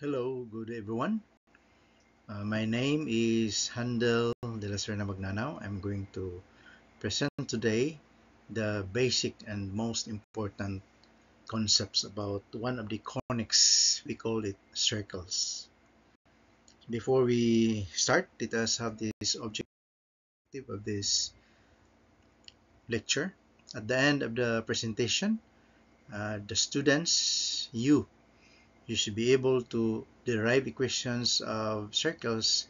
Hello, good everyone. My name is Handel de la Serna Magnanao. I'm going to present today the basic and most important concepts about one of the conics. We call it circles. Before we start, let us have this objective of this lecture. At the end of the presentation, the students, you should be able to derive equations of circles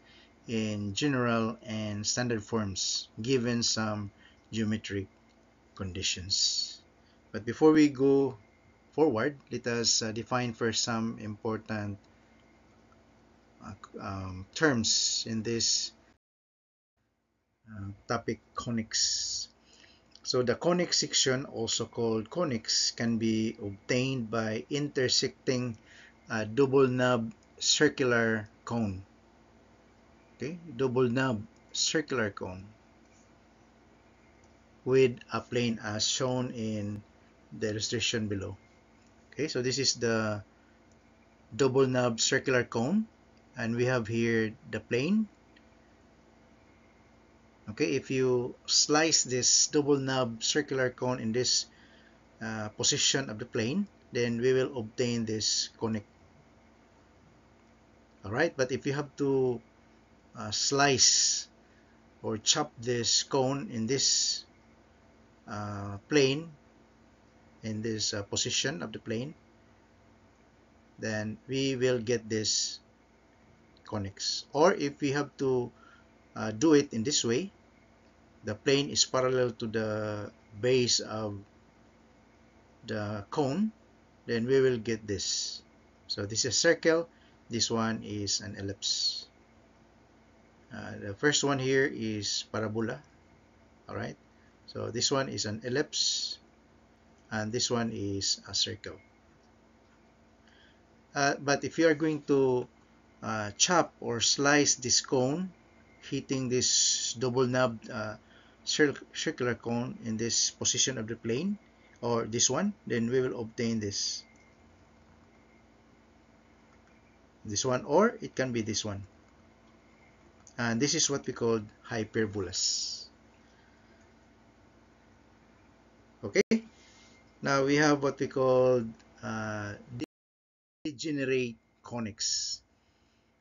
in general and standard forms given some geometric conditions. But before we go forward, let us define first some important terms in this topic, conics. So the conic section, also called conics, can be obtained by intersecting a double knob circular cone. Okay, double knob circular cone with a plane as shown in the illustration below. Okay, so this is the double knob circular cone, and we have here the plane. Okay, if you slice this double knob circular cone in this position of the plane, then we will obtain this conic. Alright, but if you have to slice or chop this cone in this plane, in this position of the plane, then we will get this conics. Or if we have to do it in this way, the plane is parallel to the base of the cone, then we will get this. So this is a circle, this one is an ellipse. The first one here is parabola. Alright, so this one is an ellipse, and this one is a circle. But if you are going to chop or slice this cone, hitting this double knob circular cone in this position of the plane, or this one, then we will obtain this one, or it can be this one, and this is what we call hyperbolas. Okay, now we have what we call degenerate conics.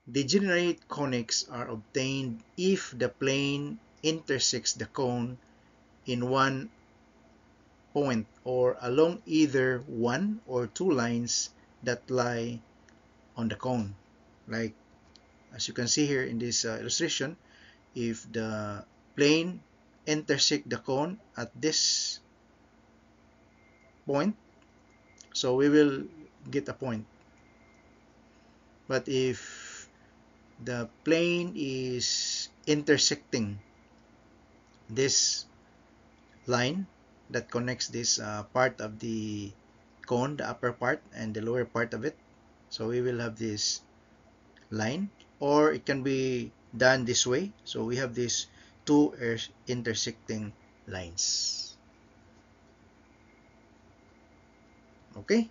Degenerate conics are obtained if the plane intersects the cone in one point or along either one or two lines that lie on the cone. Like as you can see here in this illustration, if the plane intersect the cone at this point, so we will get a point. But if the plane is intersecting this line that connects this part of the cone, the upper part and the lower part of it, so we will have this line, or it can be done this way. So we have these two intersecting lines. Okay,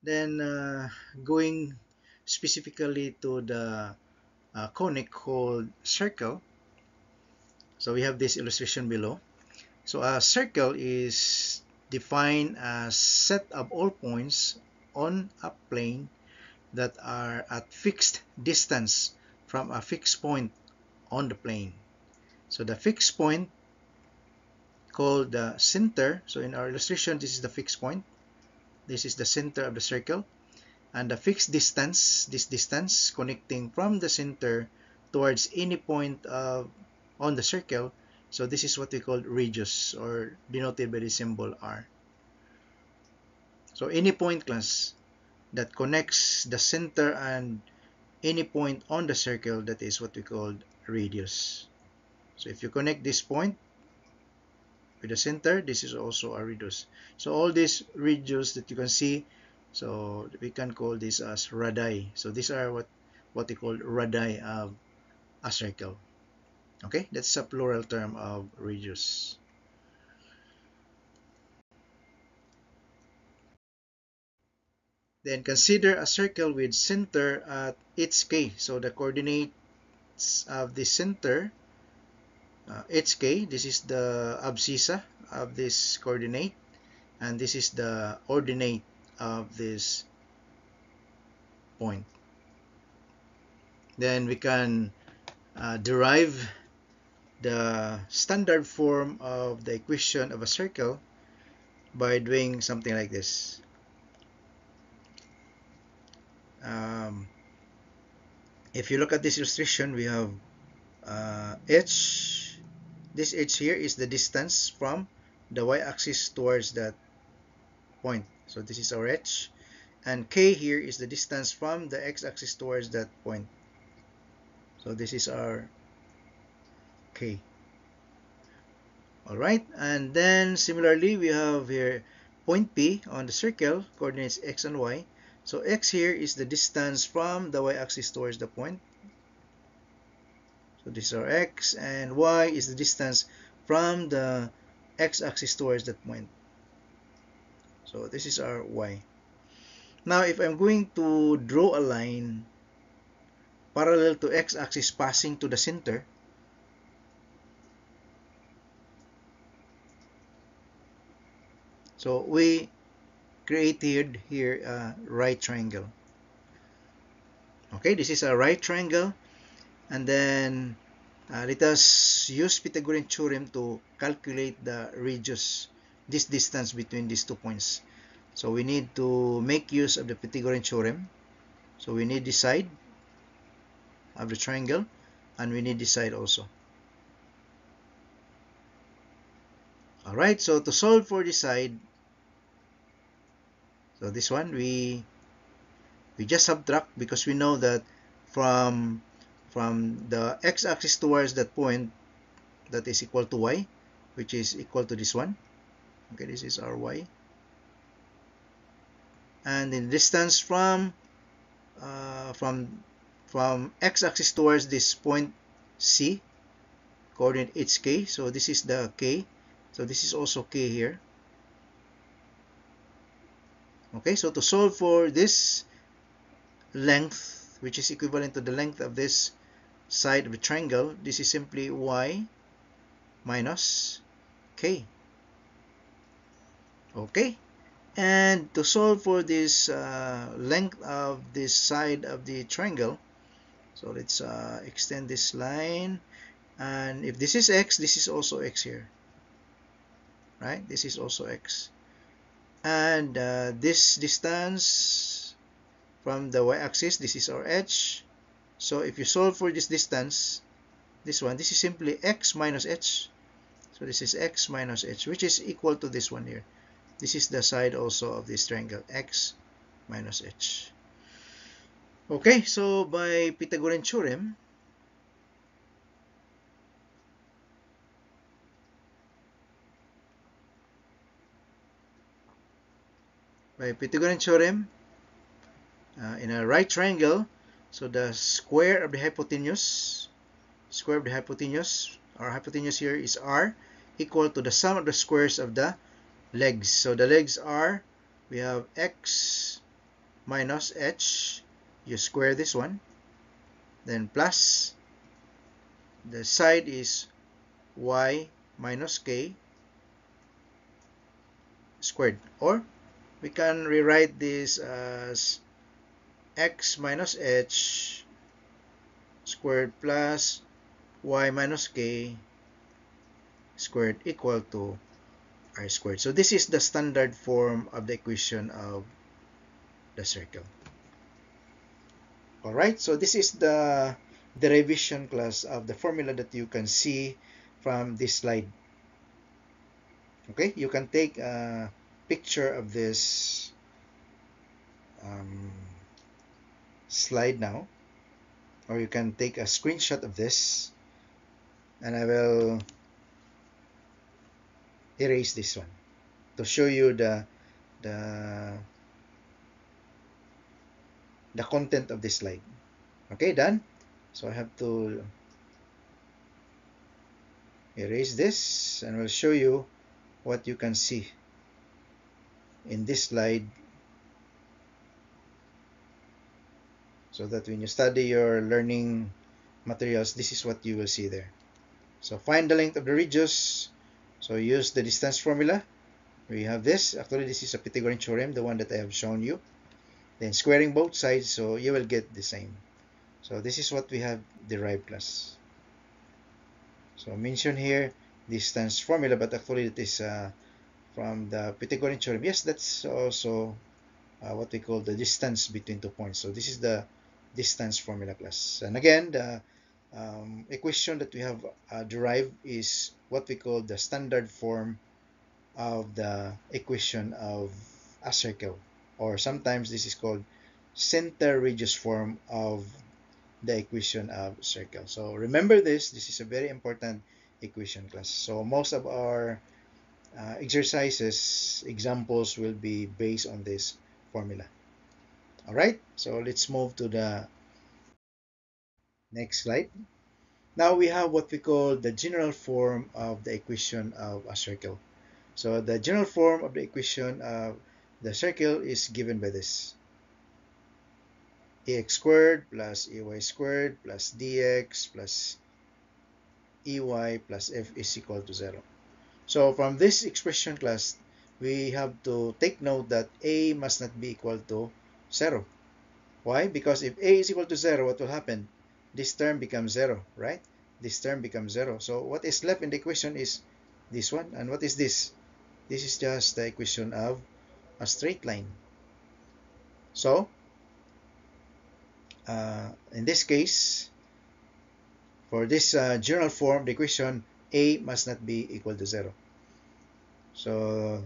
then going specifically to the conic called circle, so we have this illustration below. So a circle is defined as set of all points on a plane that are at fixed distance from a fixed point on the plane. So the fixed point called the center, so in our illustration this is the fixed point, this is the center of the circle, and the fixed distance, this distance connecting from the center towards any point on the circle, so this is what we call radius, or denoted by the symbol r. So any point class that connects the center and any point on the circle, that is what we call radius. So if you connect this point with the center, this is also a radius. So all these radius that you can see, so we can call this as radii. So these are what we call radii of a circle. Okay, that's a plural term of radius. Then consider a circle with center at its k. So the coordinates of the center, its k, this is the abscissa of this coordinate, and this is the ordinate of this point. Then we can derive the standard form of the equation of a circle by doing something like this. If you look at this illustration, we have h. This h here is the distance from the y-axis towards that point. So this is our h. And k here is the distance from the x-axis towards that point. So this is our k. Alright, and then similarly we have here point P on the circle, coordinates x and y. So x here is the distance from the y-axis towards the point. So this is our x, and y is the distance from the x-axis towards that point. So this is our y. Now if I'm going to draw a line parallel to x-axis passing to the center, so we created here a right triangle. Okay, this is a right triangle, and then let us use Pythagorean theorem to calculate the radius, this distance between these 2 points. So we need to make use of the Pythagorean theorem. So we need this side of the triangle, and we need this side also. Alright, so to solve for this side, so this one, we just subtract, because we know that from the x-axis towards that point, that is equal to y, which is equal to this one. Okay, this is our y. And the distance from x-axis towards this point C, coordinate it's k. So this is the k. So this is also k here. Okay, so to solve for this length, which is equivalent to the length of this side of the triangle, this is simply y minus k. Okay, and to solve for this length of this side of the triangle, so let's extend this line, and if this is x, this is also x here, right? This is also x, and this distance from the y-axis, this is our h. So if you solve for this distance, this one, this is simply x minus h. So this is x minus h, which is equal to this one here. This is the side also of this triangle, x minus h. Okay, so by Pythagorean theorem, in a right triangle, so the square of the hypotenuse, our hypotenuse here is r, equal to the sum of the squares of the legs. So the legs are, we have x minus h, you square this one, then plus the side is y minus k squared, or we can rewrite this as x minus h squared plus y minus k squared equal to r squared. So this is the standard form of the equation of the circle. Alright, so this is the derivation class of the formula that you can see from this slide. Okay, you can take a picture of this slide now, or you can take a screenshot of this, and I will erase this one to show you the content of this slide. Okay, done. So I have to erase this, and we'll show you what you can see in this slide so that when you study your learning materials, this is what you will see there. So find the length of the radius. So use the distance formula. We have this. Actually, this is a Pythagorean theorem, the one that I have shown you. Then squaring both sides, so you will get the same. So this is what we have derived, class. So mention here distance formula, but actually it is from the Pythagorean theorem. Yes, that's also what we call the distance between 2 points. So this is the distance formula, class. And again, the equation that we have derived is what we call the standard form of the equation of a circle, or sometimes this is called center radius form of the equation of circle. So remember this is a very important equation, class. So most of our exercises, examples will be based on this formula. All right, so let's move to the next slide. Now we have what we call the general form of the equation of a circle. So the general form of the equation of the circle is given by this: ax squared plus ay squared plus dx plus ey plus f is equal to 0. So from this expression, class, we have to take note that a must not be equal to 0. Why? Because if a is equal to 0, what will happen? This term becomes 0, right? This term becomes 0. So what is left in the equation is this one. And what is this? This is just the equation of a straight line. So in this case, for this general form, the equation a must not be equal to 0. So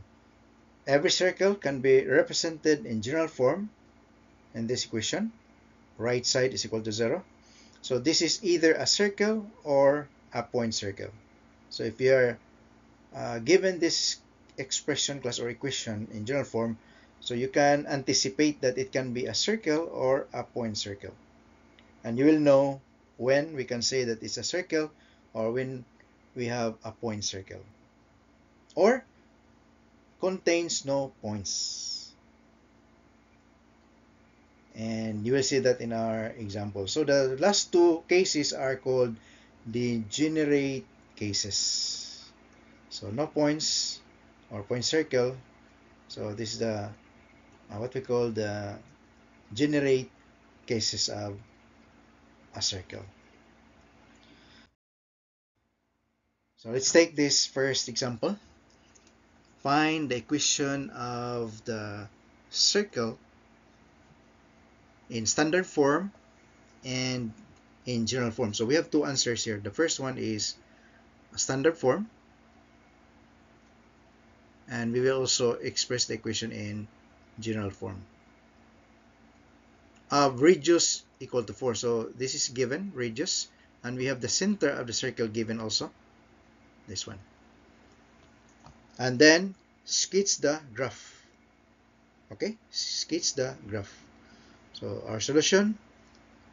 every circle can be represented in general form in this equation. Right side is equal to 0. So this is either a circle or a point circle. So if you are given this expression, class, or equation in general form, so you can anticipate that it can be a circle or a point circle. And you will know when we can say that it's a circle or when we have a point circle or contains no points. And you will see that in our example. So the last two cases are called degenerate cases. So no points or point circle. So this is the what we call the generate cases of a circle. So let's take this first example. Find the equation of the circle in standard form and in general form. So we have two answers here. The first one is a standard form, and we will also express the equation in general form. Radius equal to 4. So this is given, radius, and we have the center of the circle given also, this one. And then sketch the graph. Okay, sketch the graph. So our solution,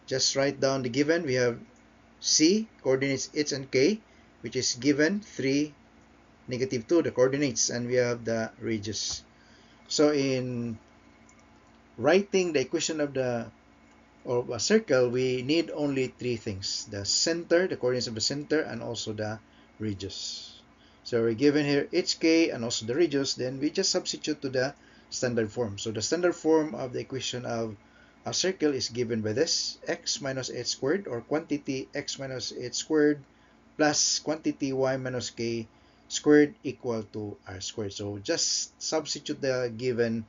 just write down the given. We have C, coordinates h and k, which is given 3, -2, the coordinates, and we have the radius. So in writing the equation of a circle, we need only 3 things: the center, the coordinates of the center, and also the radius. So we're given here hk and also the radius, then we just substitute to the standard form. So the standard form of the equation of a circle is given by this: x minus h squared, or quantity x minus h squared plus quantity y minus k squared equal to r squared. So just substitute the given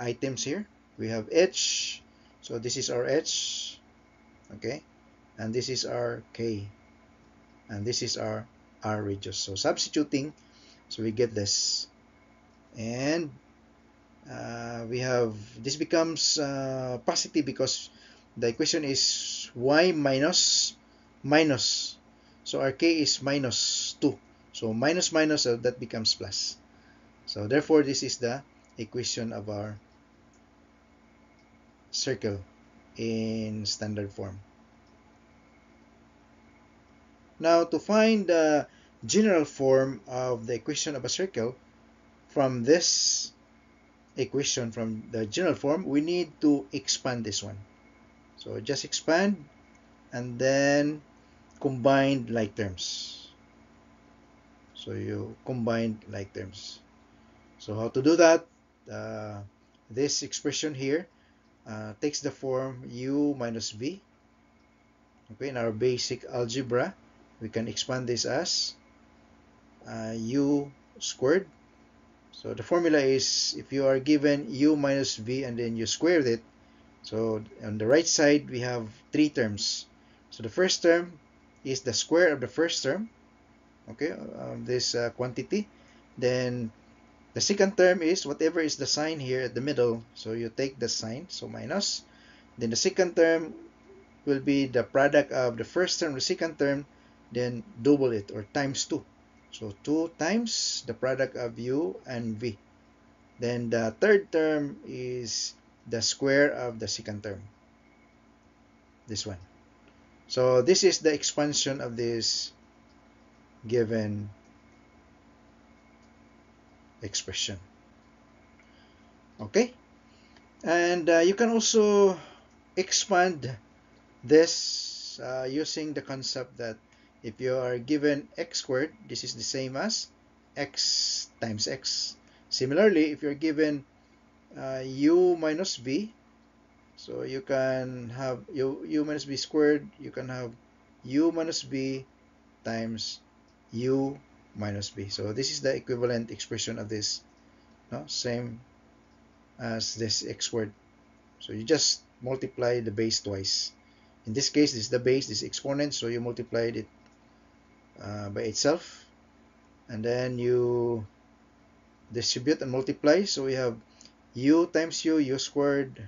items here. We have h, so this is our h, okay, and this is our k, and this is our r radius. So substituting, so we get this, and we have this becomes positive because the equation is y minus minus, so our k is -2, so minus minus, that becomes plus. So therefore this is the equation of our circle in standard form. Now to find the general form of the equation of a circle from this equation, from the general form, we need to expand this one. So just expand and then combine like terms. So you combine like terms. So how to do that? This expression here takes the form u minus v. Okay, in our basic algebra, we can expand this as u squared. So the formula is if you are given u minus v and then you squared it, so on the right side we have three terms. So the first term is the square of the first term, okay, this quantity. Then the second term is whatever is the sign here at the middle, so you take the sign, so minus. Then the second term will be the product of the first term, the second term, then double it or times 2. So 2 times the product of u and v. Then the third term is the square of the second term, this one. So this is the expansion of this given expression. Okay, and you can also expand this using the concept that if you are given x squared, this is the same as x times x. Similarly, if you're given u minus v, so you can have u minus v squared, you can have u minus v times u minus v. So this is the equivalent expression of this, no? Same as this x squared. So you just multiply the base twice. In this case, this is the base, this is exponent, so you multiplied it by itself, and then you distribute and multiply. So we have u times u squared,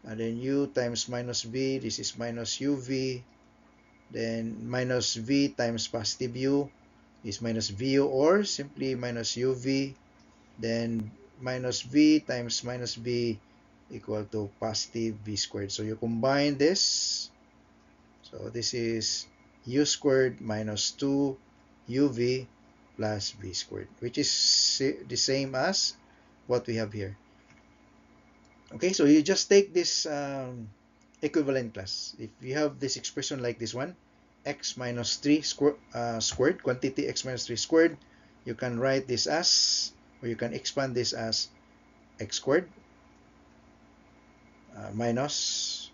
and then u times minus v, this is minus uv, then minus v times positive u is minus vu, or simply minus uv, then minus v times minus v equal to positive v squared. So you combine this, so this is u squared minus 2 uv plus v squared, which is the same as what we have here. Okay, so you just take this equivalent class. If you have this expression like this one, x minus 3 squared, quantity x minus 3 squared, you can write this as, or you can expand this as x squared minus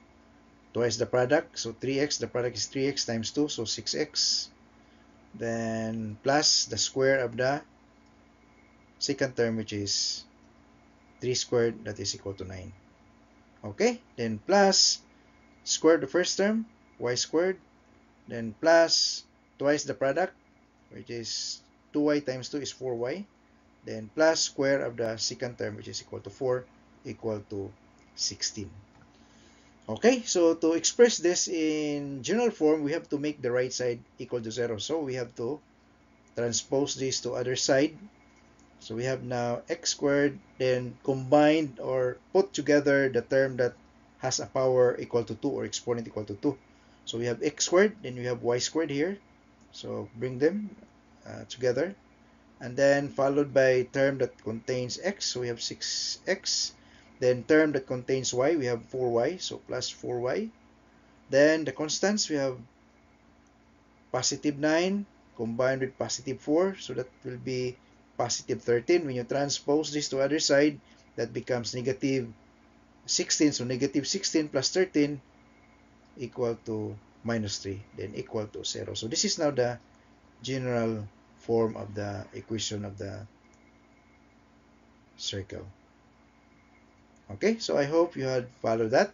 twice the product, so 3x, the product is 3x times 2, so 6x, then plus the square of the second term, which is 3 squared, that is equal to 9. Okay, then plus square the first term, y squared, then plus twice the product, which is 2y times 2 is 4y, then plus square of the second term, which is equal to 4, equal to 16. Okay, so to express this in general form, we have to make the right side equal to 0. So we have to transpose this to other side. So we have now x squared, then combined or put together the term that has a power equal to 2 or exponent equal to 2. So we have x squared, then we have y squared here. So bring them together. And then followed by term that contains x, so we have 6x. Then term that contains y, we have 4y, so plus 4y. Then the constants, we have positive 9 combined with positive 4, so that will be positive 13. When you transpose this to other side, that becomes negative 16. So negative 16 plus 13 equal to minus 3, then equal to 0. So this is now the general form of the equation of the circle. Okay, so I hope you had followed that.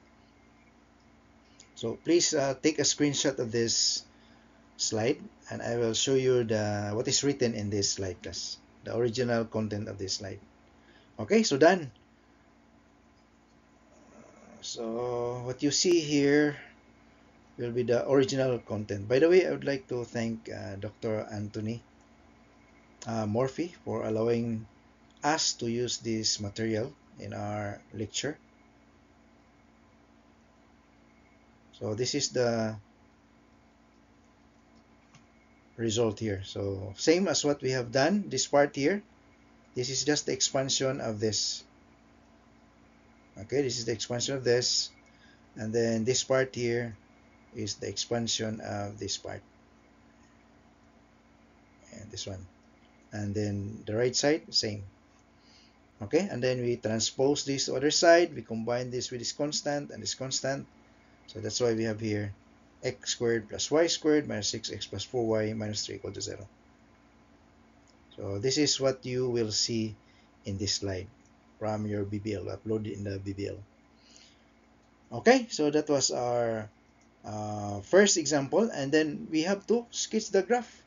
So please take a screenshot of this slide, and I will show you what is written in this slide class, the original content of this slide. Okay, so done. So what you see here will be the original content. By the way, I would like to thank Dr. Anthony Morphy for allowing us to use this material in our lecture. So this is the result here. So same as what we have done, this part here, this is just the expansion of this. Okay, this is the expansion of this. and then this part here is the expansion of this part, and this one, and then the right side same. Okay, and then we transpose this to other side, we combine this with this constant and this constant, so that's why we have here x squared plus y squared minus 6x plus 4y minus 3 equal to 0. So this is what you will see in this slide from your BBL, uploaded in the BBL. Okay, so that was our first example, and then we have to sketch the graph.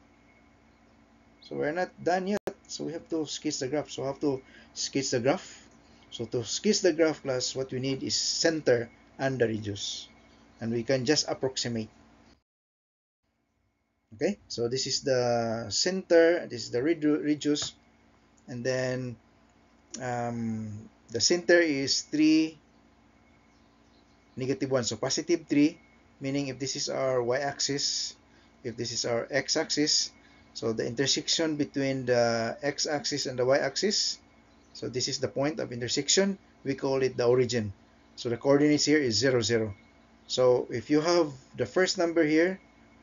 So we're not done yet, so we have to sketch the graph. So I have to sketch the graph. So to sketch the graph, class, what we need is center and the radius, and we can just approximate. Okay, so this is the center, this is the radius, and then the center is 3, negative 1, so positive 3, meaning if this is our y-axis, if this is our x-axis, so the intersection between the x-axis and the y-axis, so this is the point of intersection, we call it the origin. So the coordinates here is 0, 0. So if you have the first number here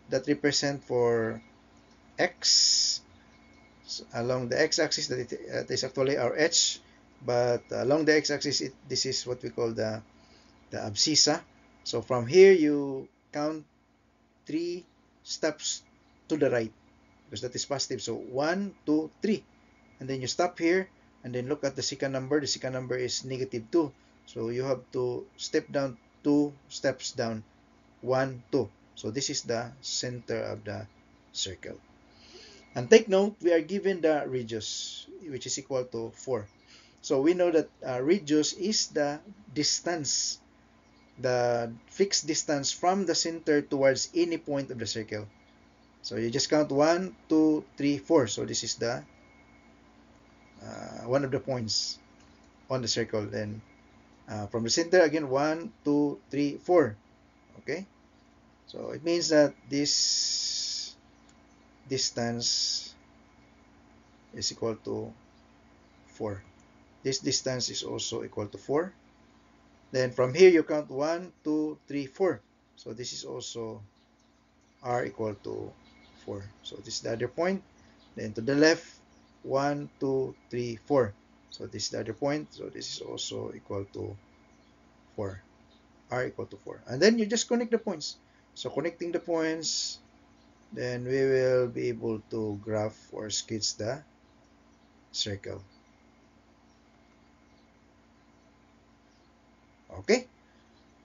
that represent for x, so along the x-axis, that is actually our h, but along the x-axis, this is what we call the abscissa. So from here you count 3 steps to the right, because that is positive. So 1, 2, 3, and then you stop here and then look at the second number. The second number is negative 2, so you have to step down 2 steps down, 1, 2. So this is the center of the circle. And take note, we are given the radius, which is equal to 4. So we know that radius is the distance, the fixed distance from the center towards any point of the circle. So you just count 1, 2, 3, 4. So this is the one of the points on the circle. Then from the center again, 1, 2, 3, 4. Okay, so it means that this distance is equal to 4. This distance is also equal to 4. Then from here you count 1, 2, 3, 4. So this is also r equal to 4. So this is the other point. Then to the left, 1, 2, 3, 4. So this is the other point. So this is also equal to 4. R equal to 4. And then you just connect the points. So connecting the points, then we will be able to graph or sketch the circle. Okay,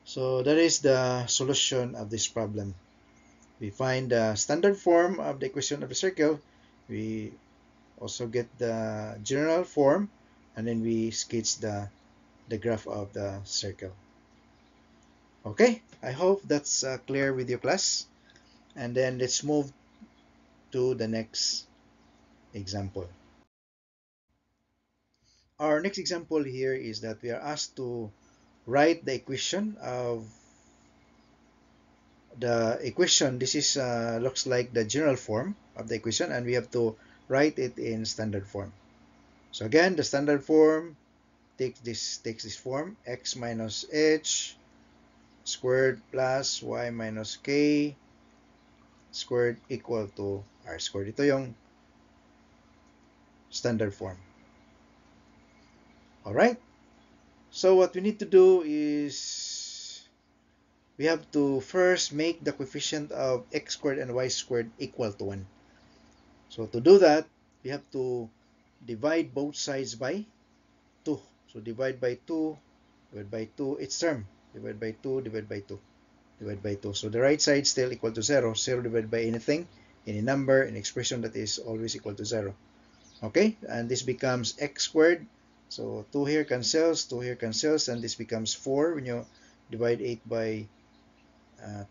so that is the solution of this problem. We find the standard form of the equation of the circle. We also get the general form, and then we sketch the graph of the circle. Okay, I hope that's clear with your class. And then let's move to the next example. Our next example here is that we are asked to write the equation of the equation. This is looks like the general form of the equation, and we have to write it in standard form. So again, the standard form takes this form: x minus h squared plus y minus k squared equal to r squared. Ito yung standard form. Alright, so what we need to do is we have to first make the coefficient of x squared and y squared equal to 1. So to do that, we have to divide both sides by 2. So divide by 2, divide by 2, each term. Divide by 2, divide by 2, divide by 2. So the right side still equal to 0. 0 divided by anything, any number, an expression that is always equal to 0. Okay, and this becomes x squared. So 2 here cancels, 2 here cancels, and this becomes 4 when you divide 8 by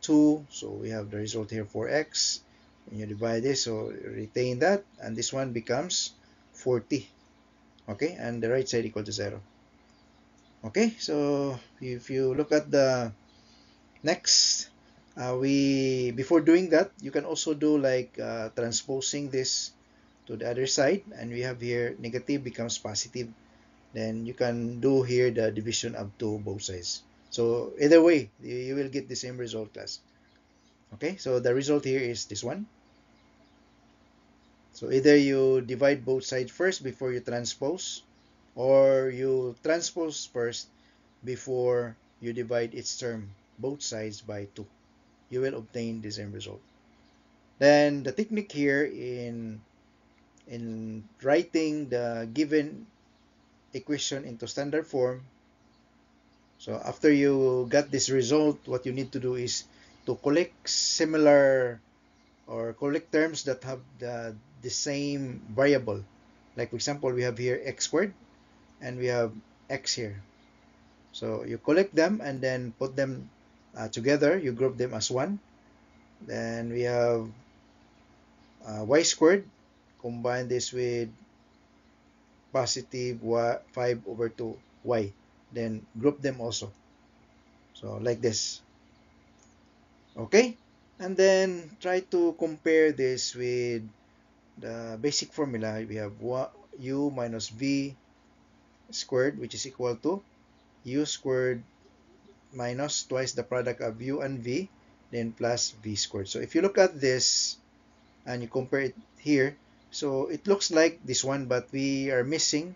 2. So we have the result here 4x. When you divide this, so retain that, and this one becomes 40. Okay, and the right side equal to 0. Okay, so if you look at the next, before doing that, you can also do like transposing this to the other side, and we have here negative becomes positive. Then you can do here the division of 2 both sides. So either way, you will get the same result, class. Okay, so the result here is this one. So either you divide both sides first before you transpose, or you transpose first before you divide its term, both sides, by 2. You will obtain the same result. Then the technique here in writing the given equation into standard form. So after you got this result, what you need to do is to collect similar or collect terms that have the same variable. Like for example, we have here x squared and we have x here. So you collect them and then put them together. You group them as one. Then we have y squared. Combine this with positive 5 over 2y. Then group them also. So like this. Okay? And then try to compare this with the basic formula. We have u minus v squared, which is equal to u squared minus twice the product of u and v, then plus v squared. So if you look at this and you compare it here, so it looks like this one, but we are missing,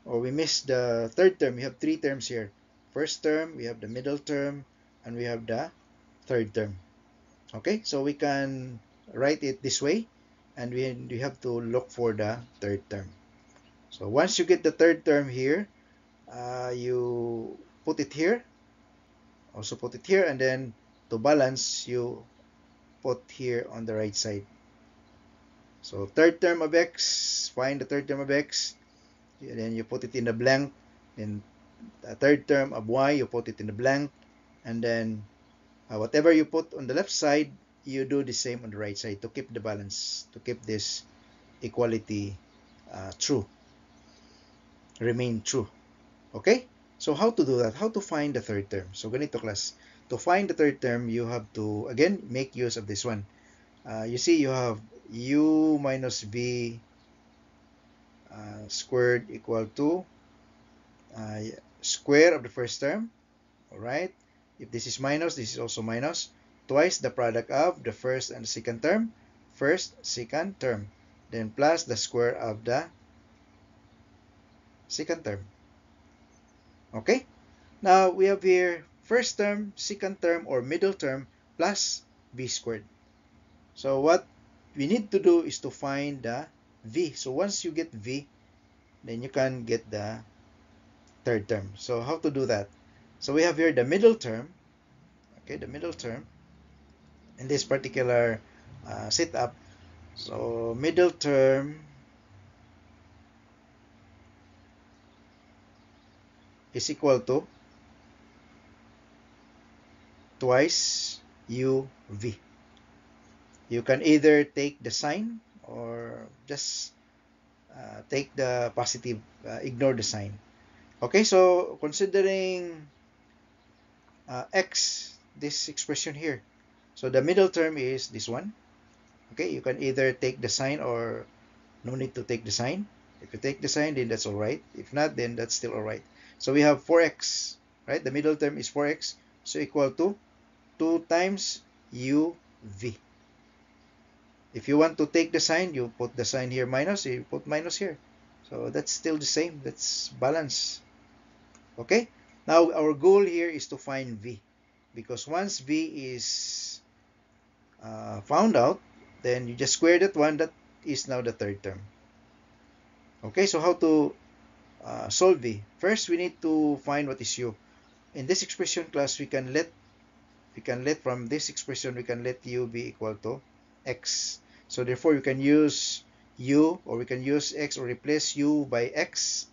or we missed the third term. We have 3 terms here. First term, we have the middle term, and we have the third term. Okay, so we can write it this way, and we have to look for the third term. So once you get the third term here, you put it here, also put it here, and then to balance, you put here on the right side. So third term of x, find the third term of x, and then you put it in the blank. Then the third term of y, you put it in the blank, and then whatever you put on the left side, you do the same on the right side to keep the balance, to keep this equality true, remain true. Okay? So how to do that? How to find the third term? So ganito class, to find the third term, you have to, again, make use of this one. You see, you have u minus v squared equal to square of the first term. Alright? If this is minus, this is also minus. Twice the product of the first and the second term. First, second term. Then plus the square of the second term. Okay? Now, we have here first term, second term, or middle term plus v squared. So what we need to do is to find the v. So once you get v, then you can get the third term. So how to do that? So we have here the middle term. Okay, the middle term in this particular setup. So middle term is equal to twice u v. You can either take the sign or just take the positive, ignore the sign. Okay, so considering x, this expression here, so the middle term is this one. Okay, you can either take the sign or no need to take the sign. If you take the sign, then that's all right. If not, then that's still all right. So we have 4x, right? The middle term is 4x, so equal to 2 times uv. If you want to take the sign, you put the sign here minus, you put minus here. So that's still the same. That's balance. Okay? Now, our goal here is to find v. Because once v is found out, then you just square that one. That is now the third term. Okay, so how to solve v? First, we need to find what is u. In this expression class, we can let from this expression, we can let u be equal to x. So therefore, you can use u, or we can use x, or replace u by x.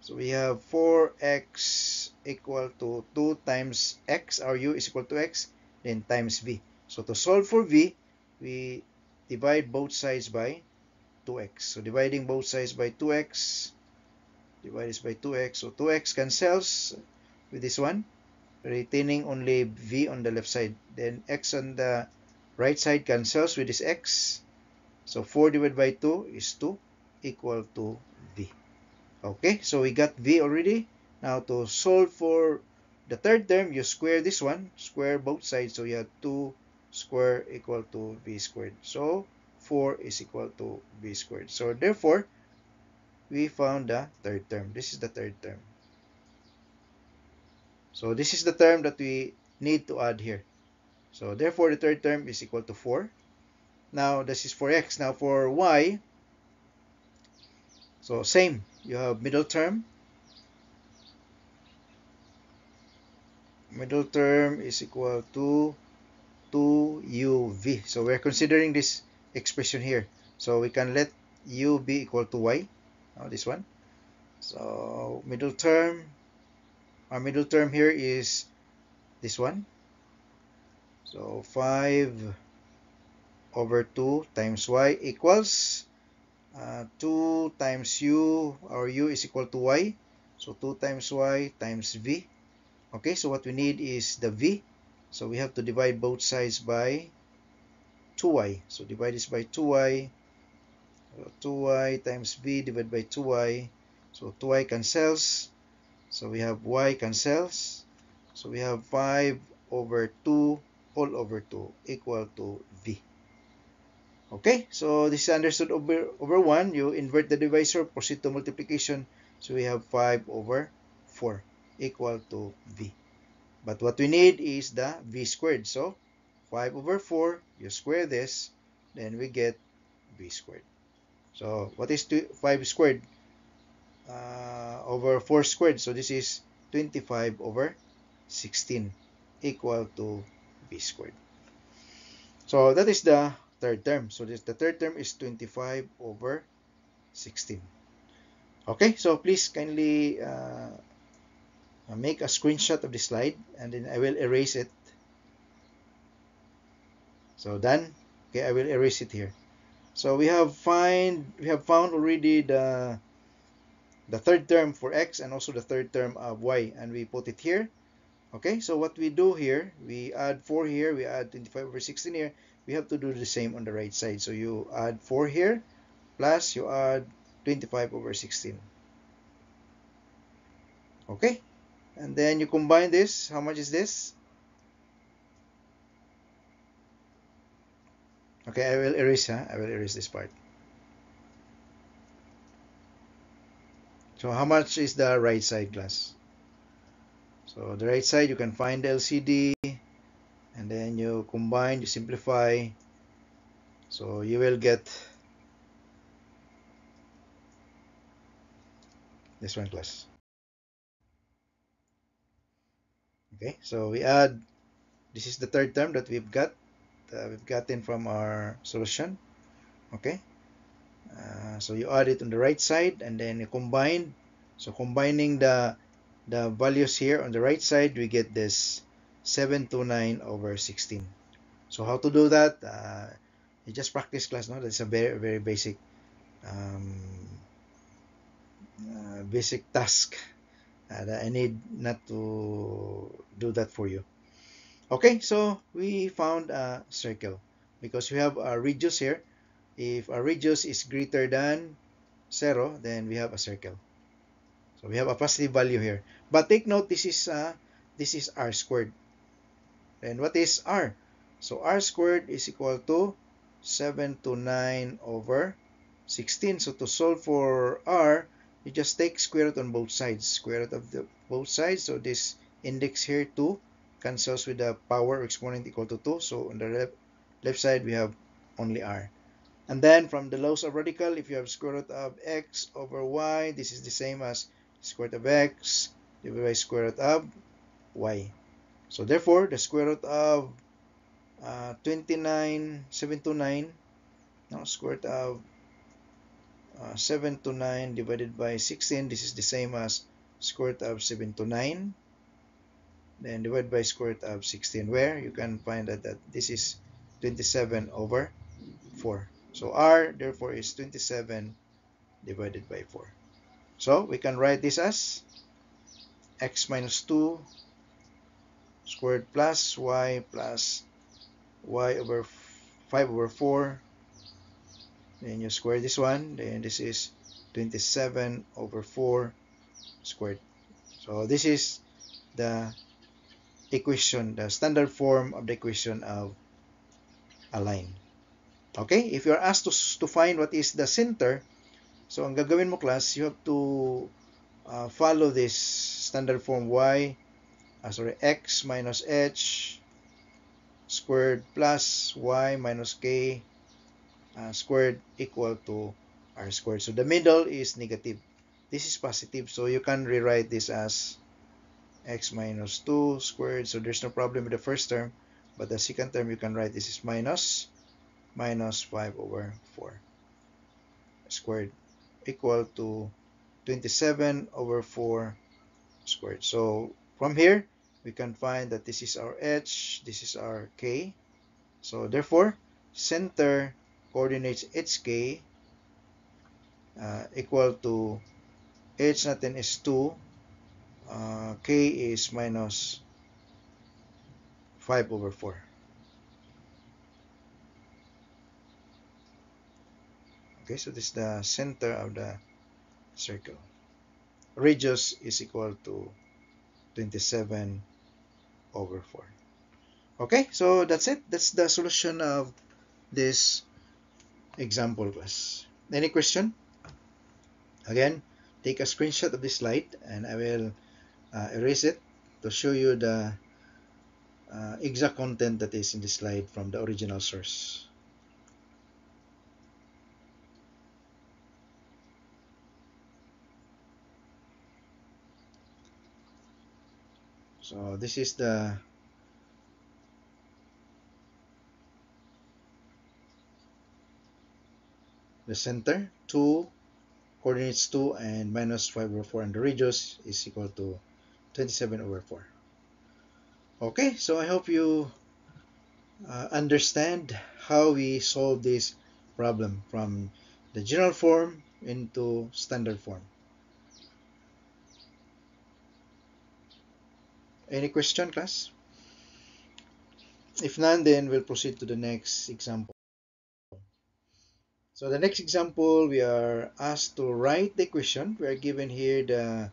So we have 4x equal to 2 times x. Our u is equal to x, then times v. So to solve for v, we divide both sides by 2x. So dividing both sides by 2x, divide this by 2x. So 2x cancels with this one, retaining only v on the left side. Then x on the right side cancels with this x. So 4 divided by 2 is 2, equal to v. Okay, so we got v already. Now to solve for the third term, you square this one, square both sides, so you have 2 square equal to v squared. So 4 is equal to v squared. So therefore, we found the third term. This is the third term. So this is the term that we need to add here. So therefore, the third term is equal to 4. Now, this is for x. Now, for y, so same. You have middle term. Middle term is equal to 2uv. So we're considering this expression here. So we can let u be equal to y. Now, this one. So middle term, our middle term here is this one. So 5 over 2 times y equals 2 times u. Our u is equal to y. So 2 times y times v. Okay, so what we need is the v. So we have to divide both sides by 2y. So divide this by 2y. 2y times v divided by 2y. So 2y cancels. So we have y cancels. So we have 5 over 2 all over 2 equal to v. Okay, so this is understood over 1. You invert the divisor, proceed to multiplication. So we have 5 over 4 equal to v. But what we need is the v squared. So 5 over 4, you square this, then we get v squared. So what is 5 squared over 4 squared? So this is 25 over 16 equal to v squared. So that is the third term. So the third term is 25 over 16. Okay, so please kindly make a screenshot of the slide, and then I will erase it. So done. Okay, I will erase it here. So we have found already the third term for x and also the third term of y, and we put it here. Okay, so what we do here, we add 4 here, we add 25 over 16 here. We have to do the same on the right side. So you add 4 here, plus you add 25 over 16. Okay, and then you combine this. How much is this? Okay, I will erase this part. So how much is the right side, class? So the right side, you can find the LCD, and then you combine, you simplify. So you will get this one, class. Okay, so we add, this is the third term that we've gotten from our solution. Okay, so you add it on the right side, and then you combine. So combining the values here on the right side, we get this 729 over 16. So how to do that? You just practice, class. No, that's a very very basic basic task that I need not to do that for you. Okay, so we found a circle because we have a radius here. If a radius is greater than 0, then we have a circle. So we have a positive value here. But take note, this is r squared. And what is r? So r squared is equal to 729 over 16. So to solve for r, you just take square root on both sides. Square root of both sides. So this index here 2 cancels with the power or exponent equal to 2. So on the left side, we have only r. And then from the laws of radical, if you have square root of x over y, this is the same as square root of x divided by square root of y. So therefore, the square root of 729, no, square root of 729 divided by 16, this is the same as square root of 729, then divided by square root of 16, where you can find that this is 27 over 4. So r therefore is 27 divided by 4. So we can write this as x minus 2 squared plus y over 5 over 4. Then you square this one, then this is 27 over 4 squared. So this is the equation, the standard form of the equation of a line. Okay, if you're asked to find what is the center, so ang gagawin mo class, you have to follow this standard form x minus h squared plus y minus k squared equal to r squared. So the middle is negative. This is positive, so you can rewrite this as x minus 2 squared. So there's no problem with the first term, but the second term you can write this is minus 5 over 4 squared equal to 27 over 4 squared. So from here, we can find that this is our h, this is our k. So therefore, center coordinates hk equal to h natin is 2, k is minus 5 over 4. Okay, so this is the center of the circle. Radius is equal to 27 over 4. Okay, so that's it. That's the solution of this example class. Any question? Again, take a screenshot of this slide and I will erase it to show you the exact content that is in the slide from the original source. So this is the center, 2, coordinates 2 and minus 5 over 4, and the radius is equal to 27 over 4. Okay, so I hope you understand how we solve this problem from the general form into standard form. Any question, class? If none, then we'll proceed to the next example. So the next example, we are asked to write the equation. We are given here the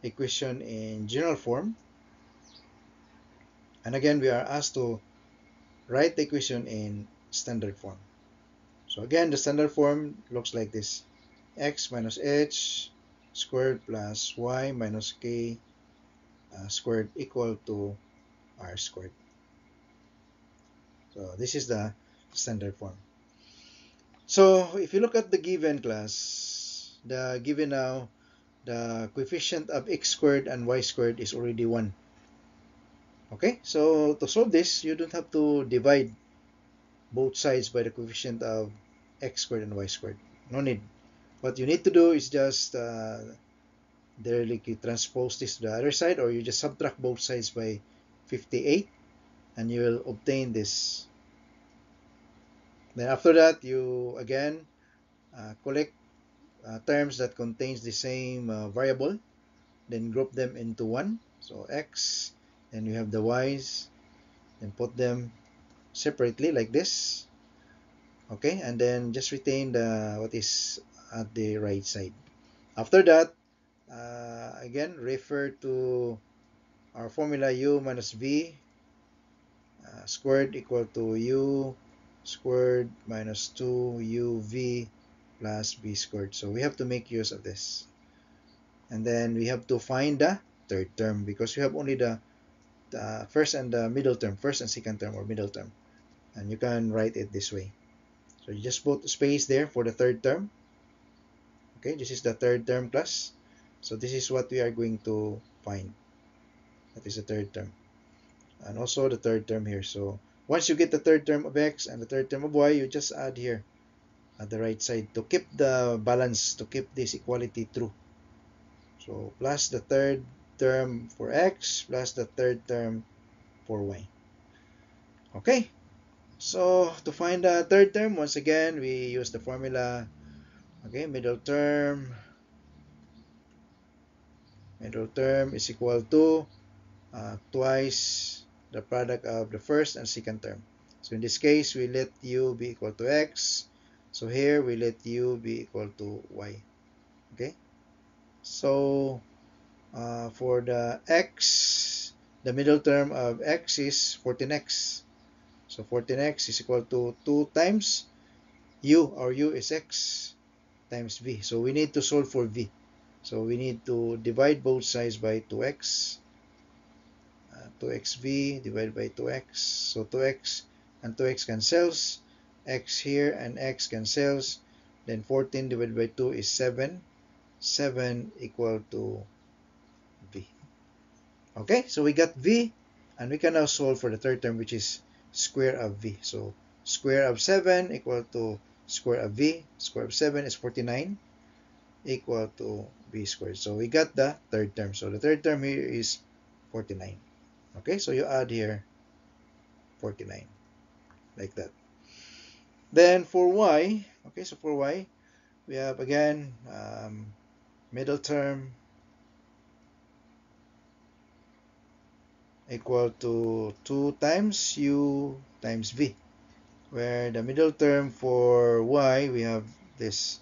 equation in general form. And again, we are asked to write the equation in standard form. So again, the standard form looks like this. X minus h squared plus y minus k squared equal to r squared. So this is the standard form. So if you look at the given class, the given now, the coefficient of x squared and y squared is already 1. Okay, so to solve this, you don't have to divide both sides by the coefficient of x squared and y squared. No need. What you need to do is just directly transpose this to the other side, or you just subtract both sides by 58 and you will obtain this. Then after that, you again collect terms that contains the same variable, then group them into one. So x, then you have the y's, then put them separately like this. Okay, and then just retain the what is at the right side. After that, again refer to our formula u minus v squared equal to u squared minus 2uv plus v squared. So we have to make use of this. And then we have to find the third term because we have only the first and the middle term, first and second term or middle term. And you can write it this way. So you just put space there for the third term. Okay, this is the third term class. So this is what we are going to find. That is the third term. And also the third term here. So once you get the third term of x and the third term of y, you just add here at the right side to keep the balance, to keep this equality true. So plus the third term for x plus the third term for y. Okay, so to find the third term, once again, we use the formula. Okay, middle term is equal to twice the product of the first and second term. So in this case, we let u be equal to x. So here, we let u be equal to y. Okay, so for the x, the middle term of x is 14x. So 14x is equal to 2 times u, or u is x, times v. So we need to solve for v. So we need to divide both sides by 2x. 2xv divided by 2x. So 2x and 2x cancels. X here and x cancels. Then 14 divided by 2 is 7. 7 equal to v. Okay, so we got v, and we can now solve for the third term, which is square of v. So square of 7 equal to square of v. Square of 7 is 49, equal to v squared. So we got the third term. So the third term here is 49. Okay, so you add here 49, like that. Then for y, okay, so for y, we have again middle term equal to 2 times u times v, where the middle term for y, we have this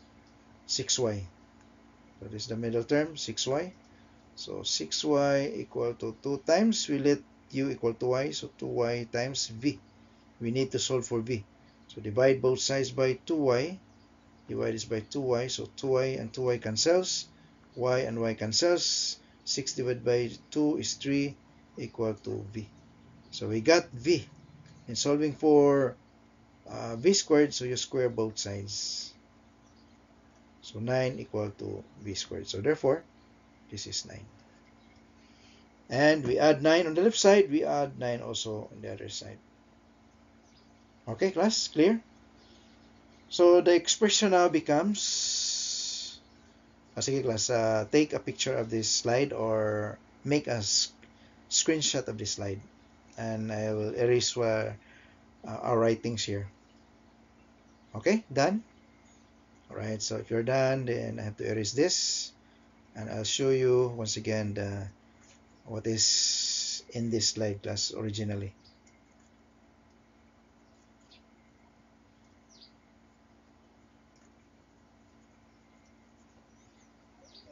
6y. So this is the middle term, 6y. So 6y equal to 2 times, we let u equal to y, so 2y times v. We need to solve for v. So divide both sides by 2y. Divide this by 2y, so 2y and 2y cancels. Y and y cancels. 6 divided by 2 is 3, equal to v. So we got v. In solving for v squared, so you square both sides. So 9 equal to v squared. So therefore, this is 9. And we add 9 on the left side, we add 9 also on the other side. Okay, class, clear? So the expression now becomes, sige class, take a picture of this slide or make a screenshot of this slide, and I will erase our writings here. Okay, done? Alright, so if you're done, then I have to erase this, and I'll show you once again what is in this slide class originally.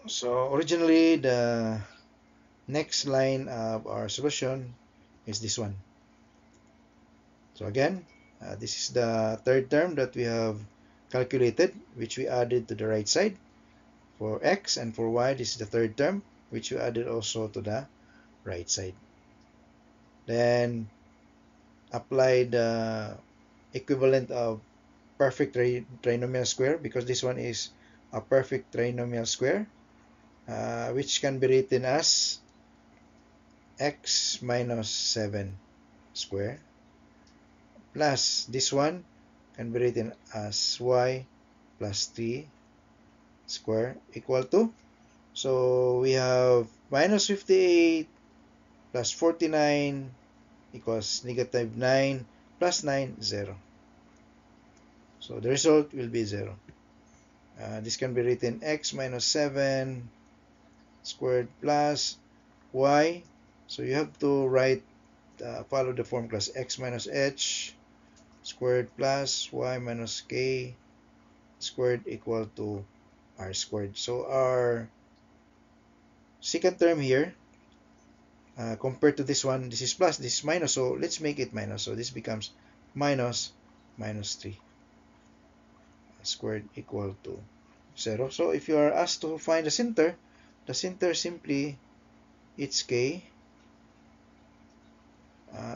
So originally, the next line of our solution is this one. So again, this is the third term that we have calculated, which we added to the right side. For x and for y, this is the third term, which we added also to the right side. Then apply the equivalent of perfect trinomial square, because this one is a perfect trinomial square, which can be written as x minus 7 square plus this one can be written as y plus 3 square equal to, so we have minus 58 plus 49 equals negative 9 plus 9, 0. So the result will be 0. This can be written x minus 7 squared plus y. So you have to write, follow the form class, x minus h squared plus y minus k squared equal to r squared. So our second term here, compared to this one, this is plus, this is minus, so let's make it minus. So this becomes minus 3 squared equal to 0. So if you are asked to find the center simply, it's k,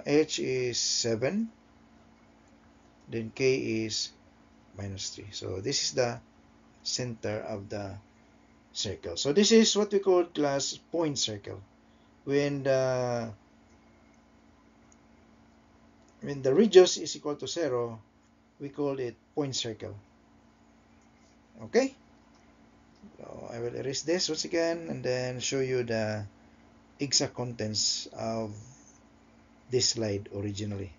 h is 7, then k is minus 3. So this is the center of the circle. So this is what we call class point circle. When the radius is equal to 0, we call it point circle. Okay, so I will erase this once again and then show you the exact contents of this slide originally.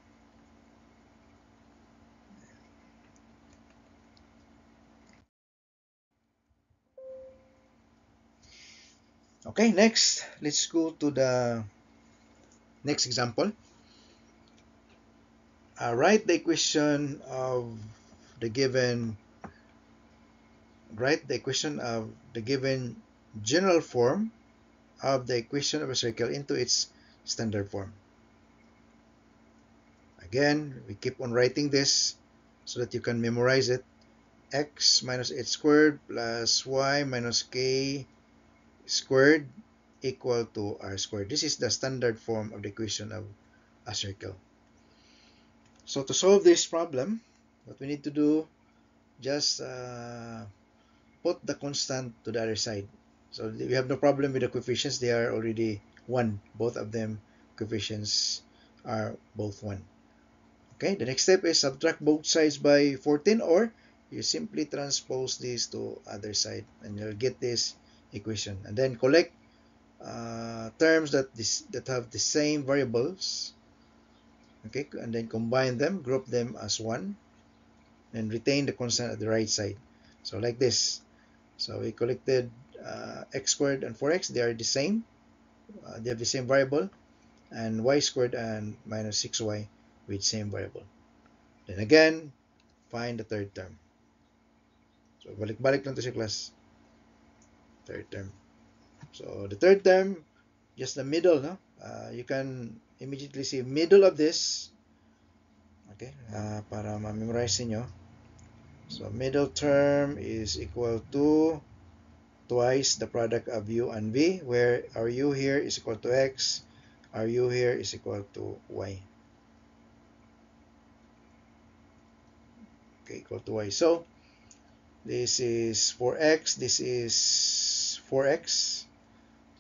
Okay, next, let's go to the next example. Write the equation of the given general form of the equation of a circle into its standard form. Again, we keep on writing this so that you can memorize it. X minus h squared plus y minus k squared equal to r squared. This is the standard form of the equation of a circle. So to solve this problem, what we need to do, just put the constant to the other side. So we have no problem with the coefficients. They are already 1. Both of them coefficients are both 1. Okay, the next step is subtract both sides by 14, or you simply transpose this to other side and you'll get this equation. And then collect terms that have the same variables. Okay, and then combine them, group them as 1, and retain the constant at the right side. So like this. So we collected x squared and 4x. They are the same. They have the same variable. And y squared and minus 6y with same variable. Then again, find the third term. So balik-balik lang to sa class. Third term. So the third term, just the middle. No? You can immediately see middle of this. Okay, para ma-memorize niyo. So middle term is equal to twice the product of u and v, where our u here is equal to x, our u here is equal to y. Okay, equal to y. So this is 4x, this is 4x,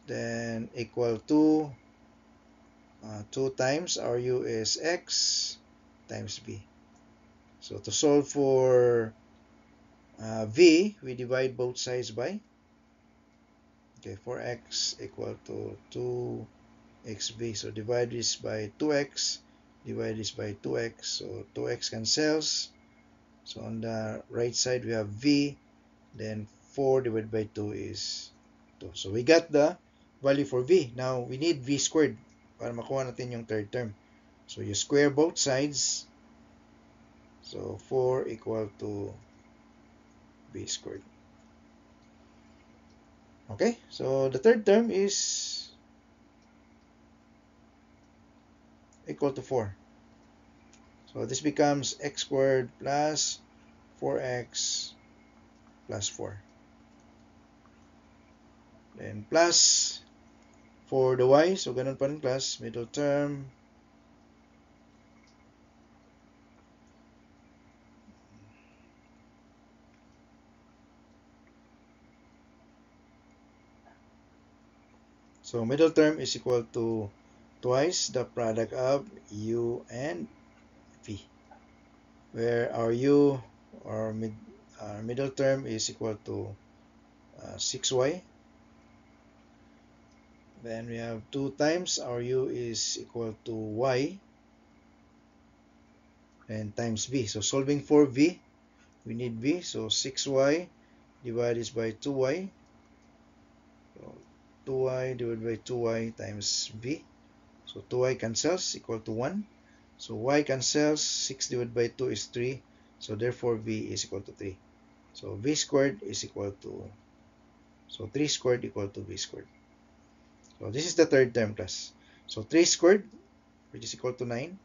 then equal to 2 times our u is x times v. So to solve for v, we divide both sides by, okay, 4x equal to 2xv. So divide this by 2x, divide this by 2x, so 2x cancels. So on the right side we have v, then 4 divided by 2 is 2. So we got the value for v. Now we need v squared para makuha natin yung third term. So you square both sides. So 4 equal to v squared. Okay, so the third term is equal to 4. So this becomes x squared plus 4x plus 4. Then plus for the y, so ganun pa rin, plus middle term. So middle term is equal to twice the product of u and v, where our u, or middle term, is equal to 6y. Then we have 2 times our u is equal to y, and times v. So solving for v, we need v. So 6y divided by 2y. So 2y divided by 2y times v. So 2y cancels, equal to 1. So y cancels, 6 divided by 2 is 3. So therefore v is equal to 3. So v squared is equal to, so 3 squared equal to v squared. So this is the third term, class. So 3 squared, which is equal to 9.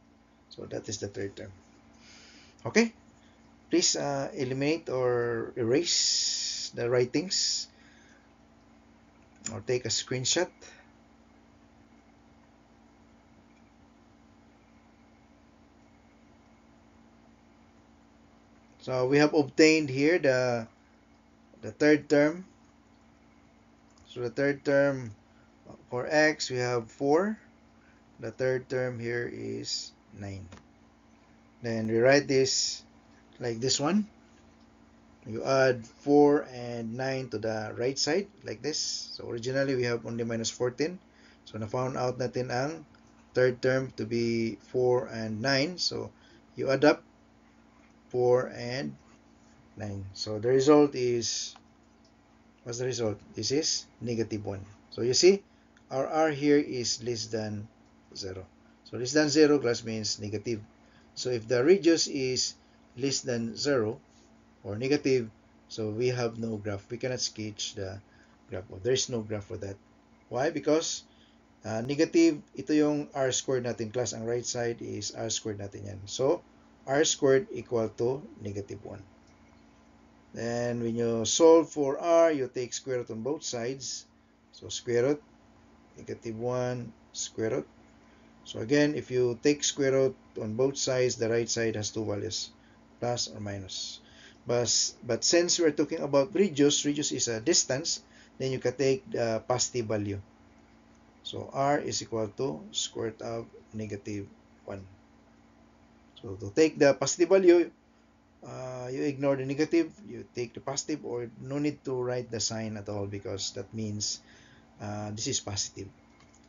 So that is the third term. Okay, please eliminate or erase the writings, or take a screenshot. So we have obtained here the third term. So the third term for x, we have 4. The third term here is 9. Then rewrite this like this one. You add 4 and 9 to the right side like this. So originally we have only minus 14. So na-found out natin ang third term to be 4 and 9. So you add up 4 and 9. So the result is, what's the result? This is negative 1. So you see, our r here is less than 0. So less than 0, class, means negative. So if the radius is less than 0 or negative, so we have no graph. We cannot sketch the graph. There is no graph for that. Why? Because Negative, ito yung r squared natin, class. Ang right side is r squared natin yan. So, r squared equal to negative 1. Then, when you solve for r, you take square root on both sides. So, square root, negative 1, square root. So, again, if you take square root on both sides, the right side has two values, plus or minus. But since we're talking about radius is a distance, then you can take the positive value. So r is equal to square root of negative 1. So to take the positive value, you ignore the negative, you take the positive, or no need to write the sign at all because that means this is positive.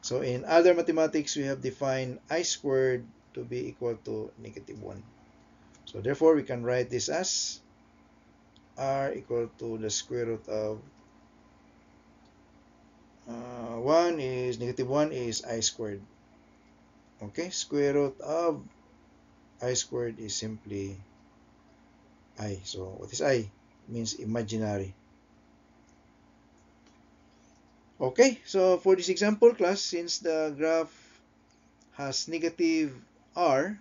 So in other mathematics, we have defined I squared to be equal to negative 1. So therefore, we can write this as r equal to the square root of 1 is negative 1 is I squared. Okay, square root of I squared is simply I. So what is I? It means imaginary. Okay, so for this example class, since the graph has negative r,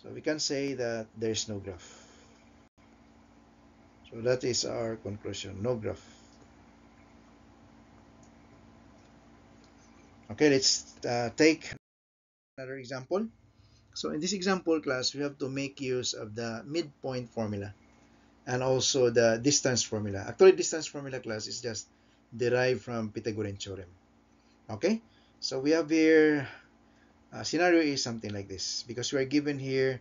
so we can say that there's no graph. So that is our conclusion, no graph. Okay, let's take another example. So in this example class, we have to make use of the midpoint formula and also the distance formula. Actually, distance formula class is just derived from Pythagorean theorem. Okay, so we have here scenario is something like this because we are given here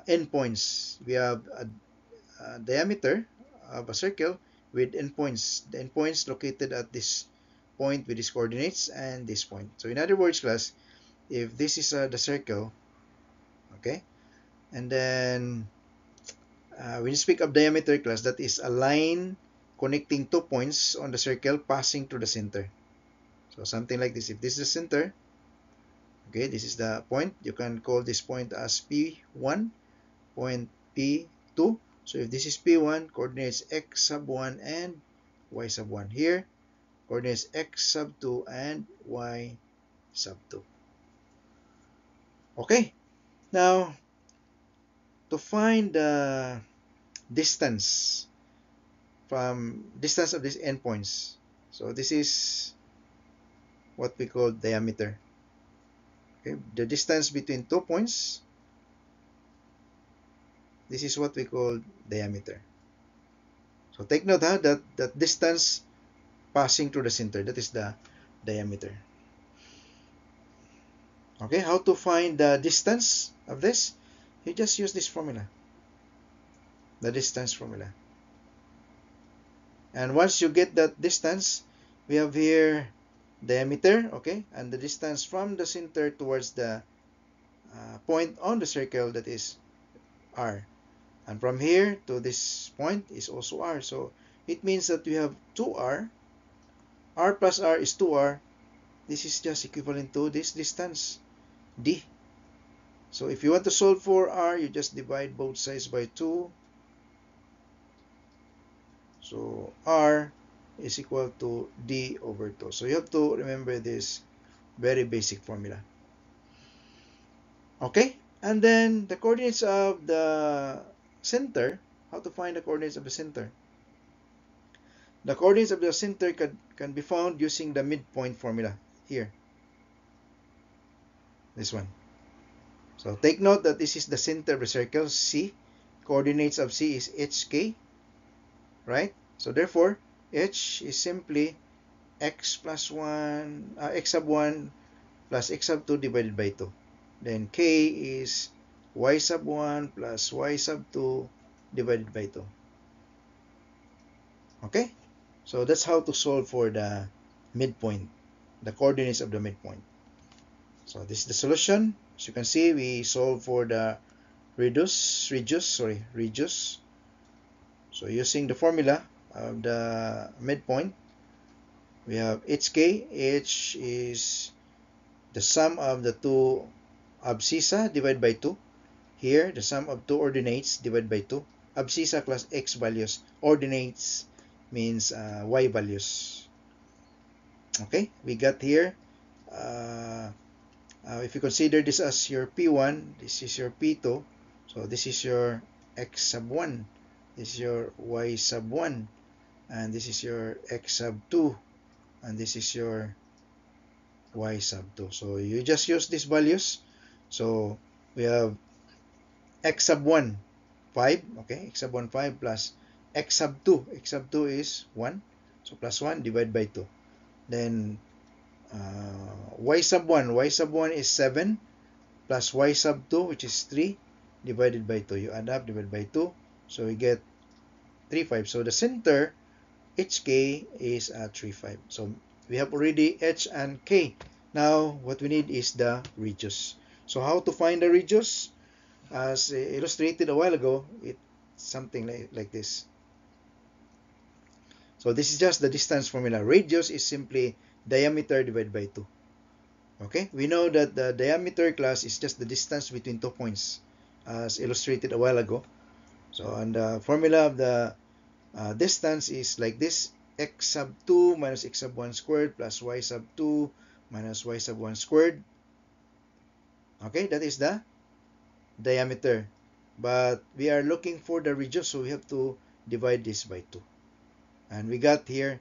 endpoints. We have a diameter of a circle with endpoints. The endpoints located at this point with these coordinates and this point. So in other words, class, if this is the circle, okay, and then when you speak of diameter, class, that is a line connecting 2 points on the circle passing through the center. So something like this. If this is the center, okay, this is the point. You can call this point as P1, point P2. So if this is P1, coordinates x sub 1 and y sub 1. Here, coordinates x sub 2 and y sub 2. Okay, now to find the distance of these endpoints. So this is what we call diameter. Okay, the distance between 2 points, this is what we call diameter. So take note that distance passing through the center, that is the diameter. Okay, how to find the distance of this? You just use this formula, the distance formula. And once you get that distance, we have here diameter, okay, and the distance from the center towards the point on the circle, that is r. And from here to this point is also r. So it means that we have 2r. R plus r is 2r. This is just equivalent to this distance, d. So if you want to solve for r, you just divide both sides by 2. So r is equal to d over 2. So you have to remember this very basic formula. Okay, and then the coordinates of the center. How to find the coordinates of the center? The coordinates of the center can be found using the midpoint formula here. This one. So take note that this is the center of the circle, C. Coordinates of C is HK, right? So therefore, H is simply x plus 1, x sub 1 plus x sub 2 divided by 2. Then K is y sub 1 plus y sub 2 divided by 2. Okay? So that's how to solve for the midpoint, the coordinates of the midpoint. So this is the solution. As you can see, we solve for the radius. So using the formula of the midpoint, we have HK. H is the sum of the two abscissa divided by 2. Here, the sum of two ordinates divided by 2. Abscissa plus x values. Ordinates means y values. Okay, we got here uh, if you consider this as your P1, this is your P2, so this is your X sub 1, this is your Y sub 1, and this is your X sub 2, and this is your Y sub 2. So you just use these values. So we have X sub 1, 5, okay, X sub 1, 5 plus X sub 2, X sub 2 is 1, so plus 1 divided by 2. Then Y sub 1, Y sub 1 is 7 plus Y sub 2, which is 3 divided by 2. You add up, divided by 2, so we get 3, 5. So the center HK is 3, 5. So we have already H and K. Now what we need is the radius. So how to find the radius? As illustrated a while ago, it's something like this. So this is just the distance formula. Radius is simply diameter divided by 2. Okay, we know that the diameter, class, is just the distance between 2 points, as illustrated a while ago. So, and the formula of the distance is like this: x sub 2 minus x sub 1 squared plus y sub 2 minus y sub 1 squared. Okay, that is the diameter. But we are looking for the radius, so we have to divide this by 2. And we got here,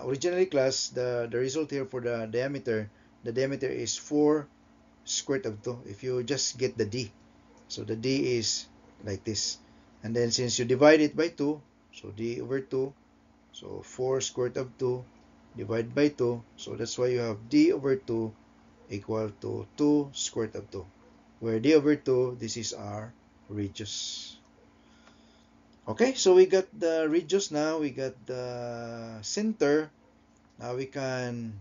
originally, class, the result here for the diameter is 4 square root of 2. If you just get the d, so the d is like this. And then since you divide it by 2, so d over 2, so 4 square root of 2 divided by 2. So that's why you have d over 2 equal to 2 square root of 2. Where d over 2, this is our radius. Okay, so we got the radius now, we got the center. Now we can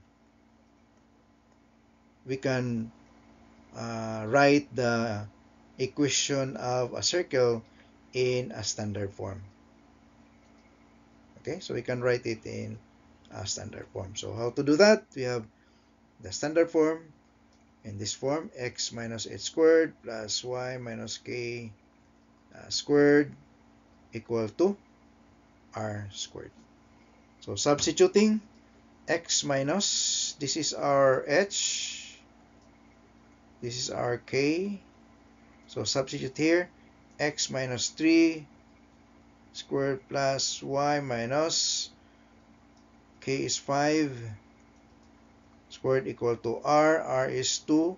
write the equation of a circle in a standard form. Okay, so we can write it in a standard form. So how to do that? We have the standard form in this form: x minus h squared plus y minus k squared equal to r squared. So substituting, x minus, this is our h, this is our k. So substitute here, x minus 3 squared plus y minus k is 5 squared equal to r is 2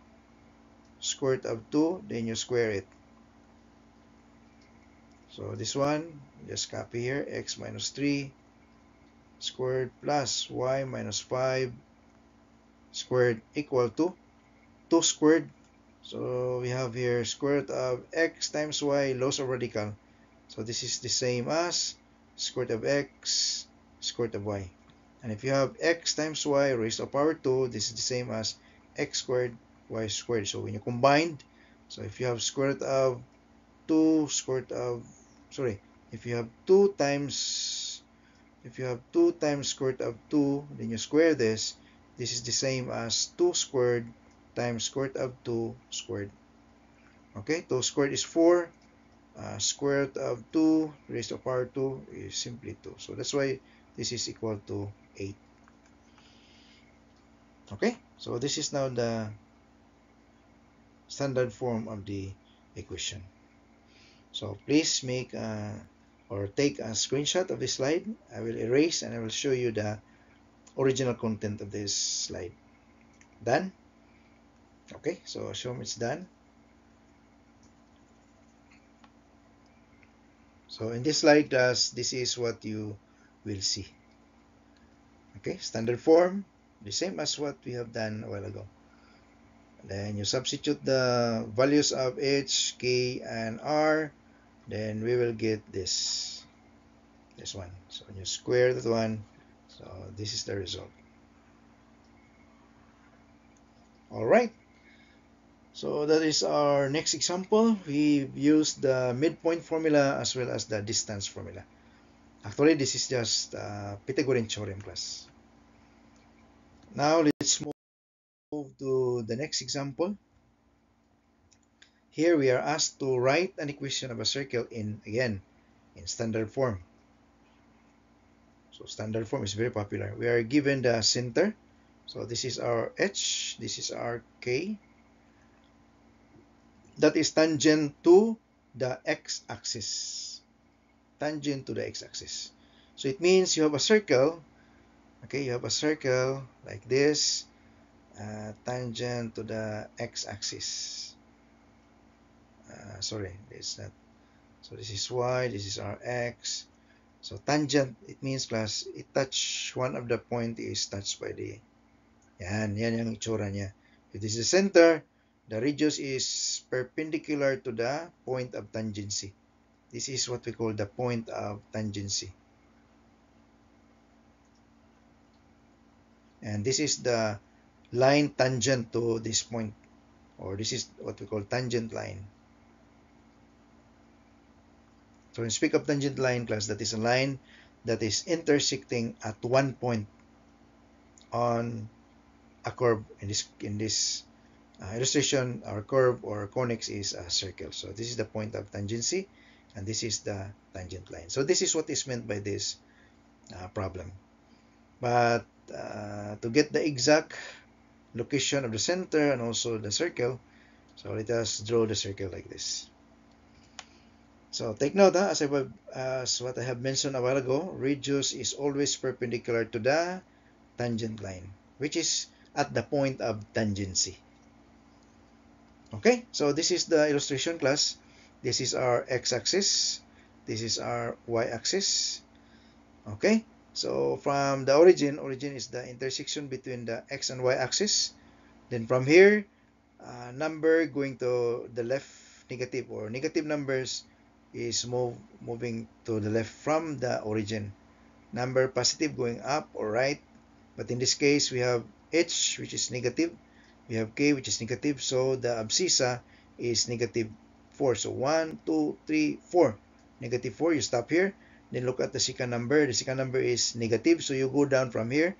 square root of 2, then you square it. So this one, just copy here, x minus 3 squared plus y minus 5 squared equal to 2 squared. So we have here square root of x times y, loss of radical. So this is the same as square root of x square root of y. And if you have x times y raised to the power 2, this is the same as x squared y squared. So when you combine, so if you have square root of 2 square root of, sorry, if you have 2 times square root of 2, then you square this. This is the same as 2 squared times square root of 2 squared. Okay, 2 squared is 4. Square root of 2 raised to the power 2 is simply 2. So that's why this is equal to 8. Okay, so this is now the standard form of the equation. So please make or take a screenshot of this slide. I will erase and I will show you the original content of this slide. Done? Okay, so assume it's done. So in this slide, class, this is what you will see. Okay, standard form, the same as what we have done a while ago. Then you substitute the values of h, k, and r. Then we will get this one. So when you square that one, so this is the result. All right. So that is our next example. We used the midpoint formula as well as the distance formula. Actually, this is just Pythagorean theorem, class. Now let's move to the next example. Here we are asked to write an equation of a circle in standard form. So standard form is very popular. We are given the center, So this is our h, this is our k. That is tangent to the x-axis. Tangent to the x-axis. So it means you have a circle. Okay, you have a circle like this, tangent to the x-axis. Sorry, it's not. So this is y, this is our x. So tangent, it means class, it touch, one of the point is touched by the, yan yung itsura niya. If this is the center, the radius is perpendicular to the point of tangency. This is what we call the point of tangency. And this is the line tangent to this point, or this is what we call tangent line. So when we speak of tangent line, class, that is a line that is intersecting at one point on a curve. In this illustration, our curve or convex is a circle. So this is the point of tangency, and this is the tangent line. So this is what is meant by this problem. But to get the exact location of the center and also the circle, so let us draw the circle like this. So take note, as what I have mentioned a while ago, radius is always perpendicular to the tangent line, which is at the point of tangency. Okay, so this is the illustration, class. This is our x-axis. This is our y-axis. Okay, so from the origin is the intersection between the x and y-axis. Then from here, number going to the left, negative or negative numbers is moving to the left from the origin. Number positive going up or right. But in this case, we have h, which is negative. We have k, which is negative. So the abscissa is negative 4. So 1, 2, 3, 4. Negative 4, you stop here. Then look at the second number. The second number is negative. So you go down from here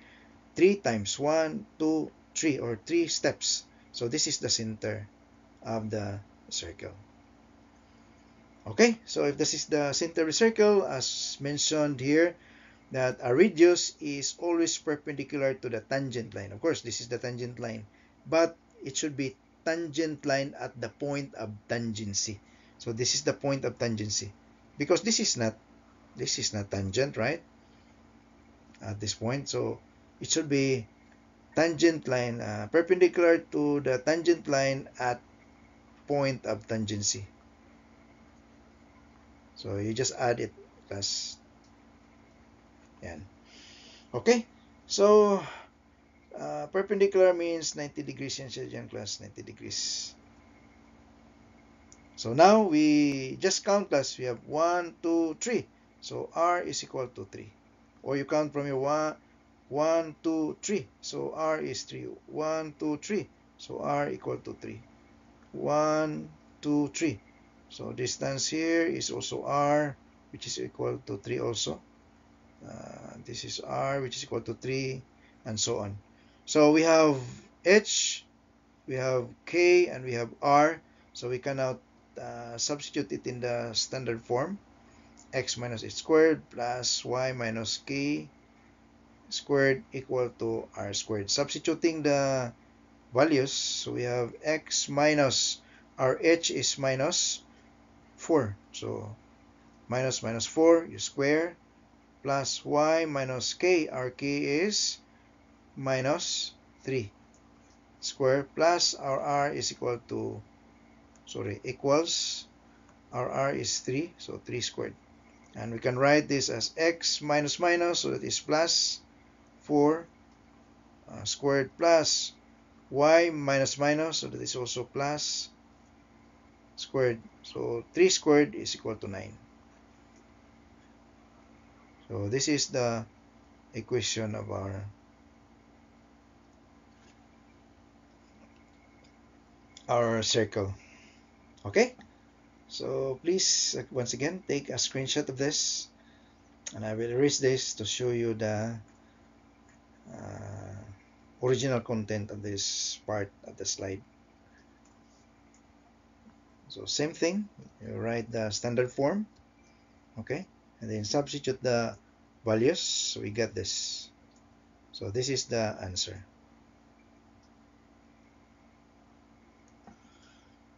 3 times 1, 2, 3, or 3 steps. So this is the center of the circle. Okay, so if this is the center of the circle, as mentioned here, that a radius is always perpendicular to the tangent line. Of course, this is the tangent line, but it should be tangent line at the point of tangency. So this is the point of tangency, because this is not tangent, right? At this point, so it should be tangent line, perpendicular to the tangent line at point of tangency. So you just add it plus yan. Okay, so perpendicular means 90 degrees yan siya dyan, class, 90 degrees. So now we just count, class. We have 1, 2, 3. So R is equal to 3. Or you count from your 1, 2, 3. So R is 3. 1, 2, 3. So R equal to 3. 1, 2, 3. So distance here is also R, which is equal to 3 also. This is R, which is equal to 3, and so on. So we have H, we have K, and we have R. So we can now substitute it in the standard form. X minus H squared plus Y minus K squared equal to R squared. Substituting the values, so we have X minus our H is minus 4. So minus 4, you square, plus Y minus K, our K is minus 3 square, plus our R is equal to, equals, our R is 3, so 3 squared. And we can write this as X minus minus, so that is plus 4 squared, plus Y minus minus, so that is also plus squared. So 3 squared is equal to 9. So this is the equation of our circle. Okay, so please once again take a screenshot of this, and I will erase this to show you the original content of this part of the slide. So same thing, you write the standard form, okay, and then substitute the values, so we get this. So this is the answer.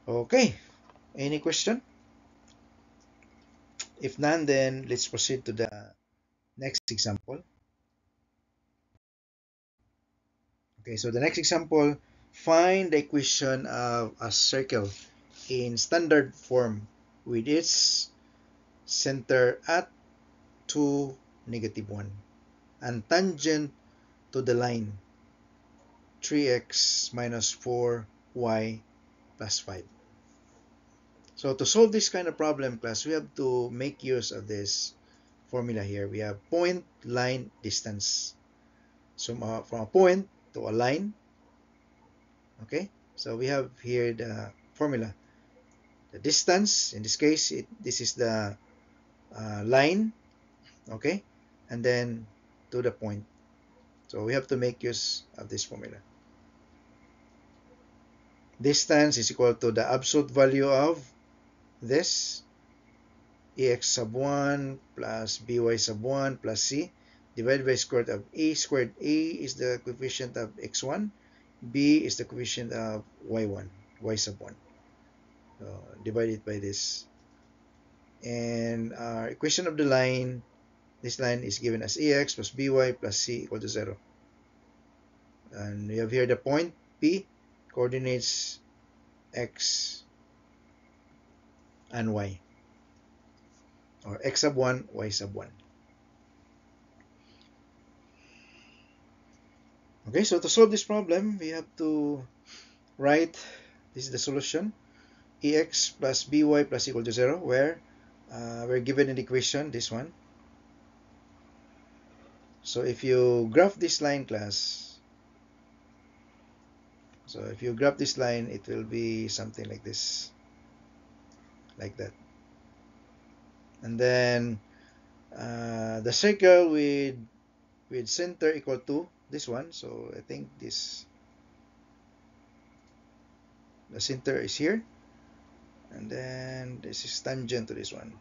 Okay, any question? If none, then let's proceed to the next example. Okay, so the next example, find the equation of a circle in standard form with its center at 2, -1 and tangent to the line 3x minus 4y plus 5. So to solve this kind of problem, class, we have to make use of this formula here. We have point, line, distance. So from a point to a line, okay? So we have here the formula. The distance, in this case, this is the line, okay? And then to the point. So we have to make use of this formula. Distance is equal to the absolute value of this ax sub 1 plus by sub 1 plus c divided by square root of a squared. A is the coefficient of x1, b is the coefficient of y1, y sub 1. So divide it by this. And our equation of the line, this line is given as ax plus by plus c equal to 0. And we have here the point P, coordinates x and y, or x sub 1, y sub 1. Okay, so to solve this problem, we have to write, this is the solution, ax plus by plus equal to 0, where we're given an equation, this one. So if you graph this line, class, so if you graph this line, it will be something like this, like that. And then the circle with center equal to this one. So I think this, the center is here, and then this is tangent to this one.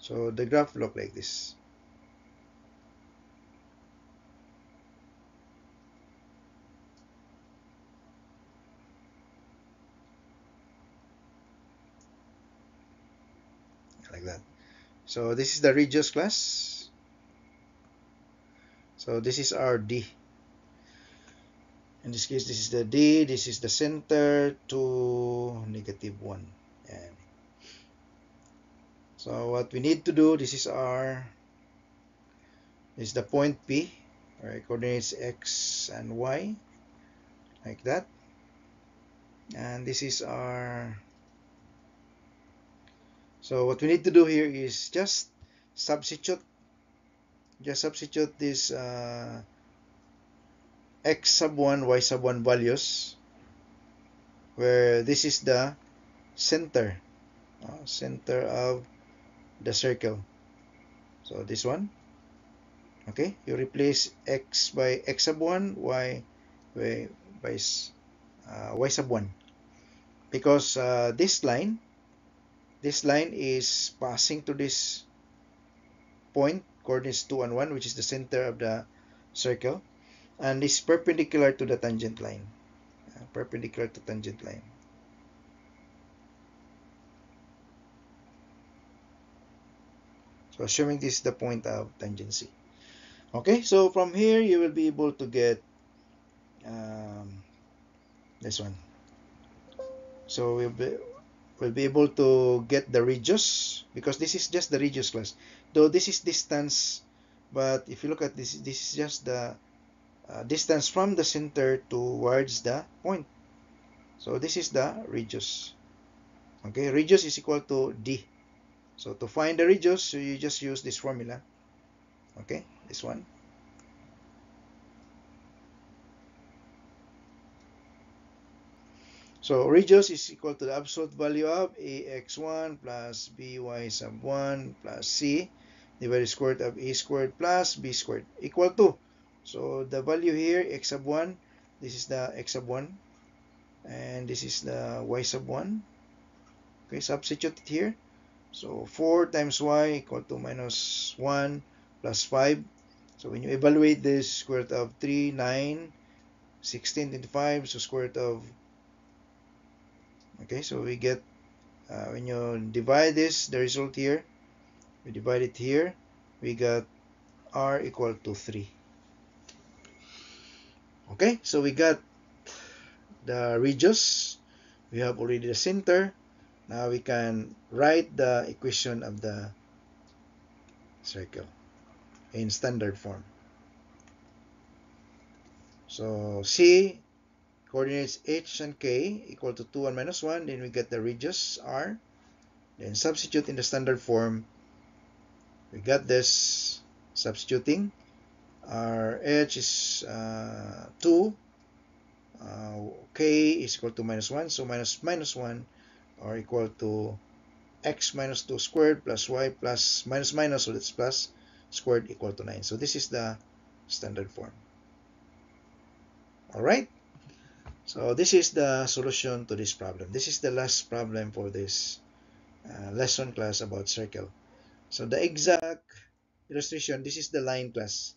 So the graph look like this. Like that. So this is the radius, class. So this is our D. In this case, this is the D, this is the center to -1. And so what we need to do, this is the point P, right? Coordinates x and y, like that. And this is our, so what we need to do here is just substitute this x sub 1, y sub 1 values, where this is the center of the circle. So this one, okay, you replace x by x sub 1, y by y sub 1, because this line is passing to this point, coordinates 2 and 1, which is the center of the circle, and is perpendicular to the tangent line. Perpendicular to tangent line. So assuming this is the point of tangency. Okay, so from here you will be able to get this one. So we'll be able to get the radius, because this is just the radius, class. Though this is distance, but if you look at this, this is just the distance from the center towards the point. So this is the radius. Okay, radius is equal to D. So to find the radius, you just use this formula. Okay, this one. So radius is equal to the absolute value of ax1 plus by sub 1 plus c divided square root of a squared plus b squared equal to. So the value here, x sub 1, this is the x sub 1, and this is the y sub 1. Okay, substitute it here. So 4 times y equal to minus 1 plus 5. So when you evaluate this, square root of 3, 9, 16, 25, so square root of Okay, so we get, when you divide this, the result here, we divide it here, we got r equal to 3. Okay, so we got the radius, we have already the center. Now we can write the equation of the circle in standard form. So C coordinates h and k equal to 2 and minus 1, then we get the radius r. Then substitute in the standard form, we got this. Substituting, our h is 2, k is equal to minus 1, so minus minus 1 are equal to x minus 2 squared plus y plus minus minus, so that's plus squared equal to 9. So this is the standard form. Alright, so this is the solution to this problem. This is the last problem for this lesson class about circle. So the exact illustration, this is the line class,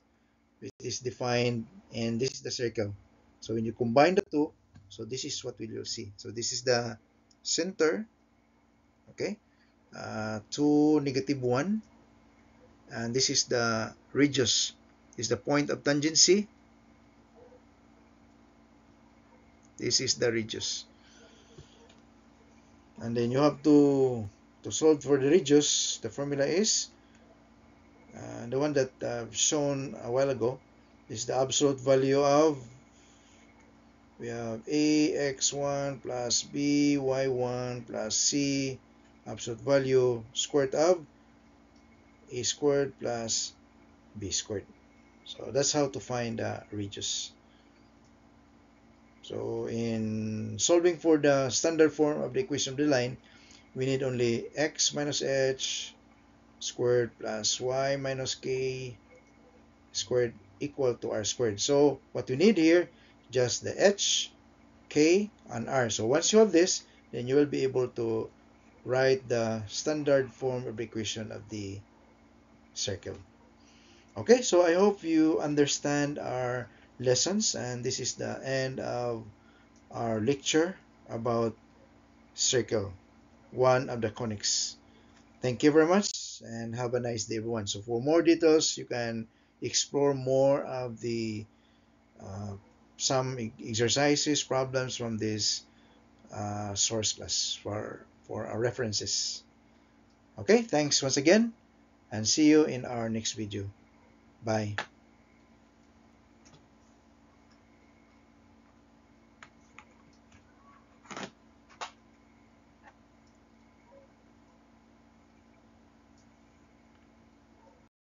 which is defined, and this is the circle. So when you combine the two, so this is what we will see. So this is the center, okay, 2, -1, and this is the radius, is the point of tangency. This is the radius, and then you have to solve for the radius. The formula is the one that I've shown a while ago. Is the absolute value of, we have ax1 plus by1 plus c absolute value squared of a squared plus b squared. So that's how to find the radius. So in solving for the standard form of the equation of the line, we need only x minus h squared plus y minus k squared equal to r squared. So what we need here, just the h, k, and r. So once you have this, then you will be able to write the standard form of the equation of the circle. Okay, so I hope you understand our lessons, and this is the end of our lecture about circle, one of the conics. Thank you very much, and have a nice day, everyone. So for more details, you can explore more of the some exercises, problems from this source class for our references. Okay, thanks once again, and see you in our next video. Bye.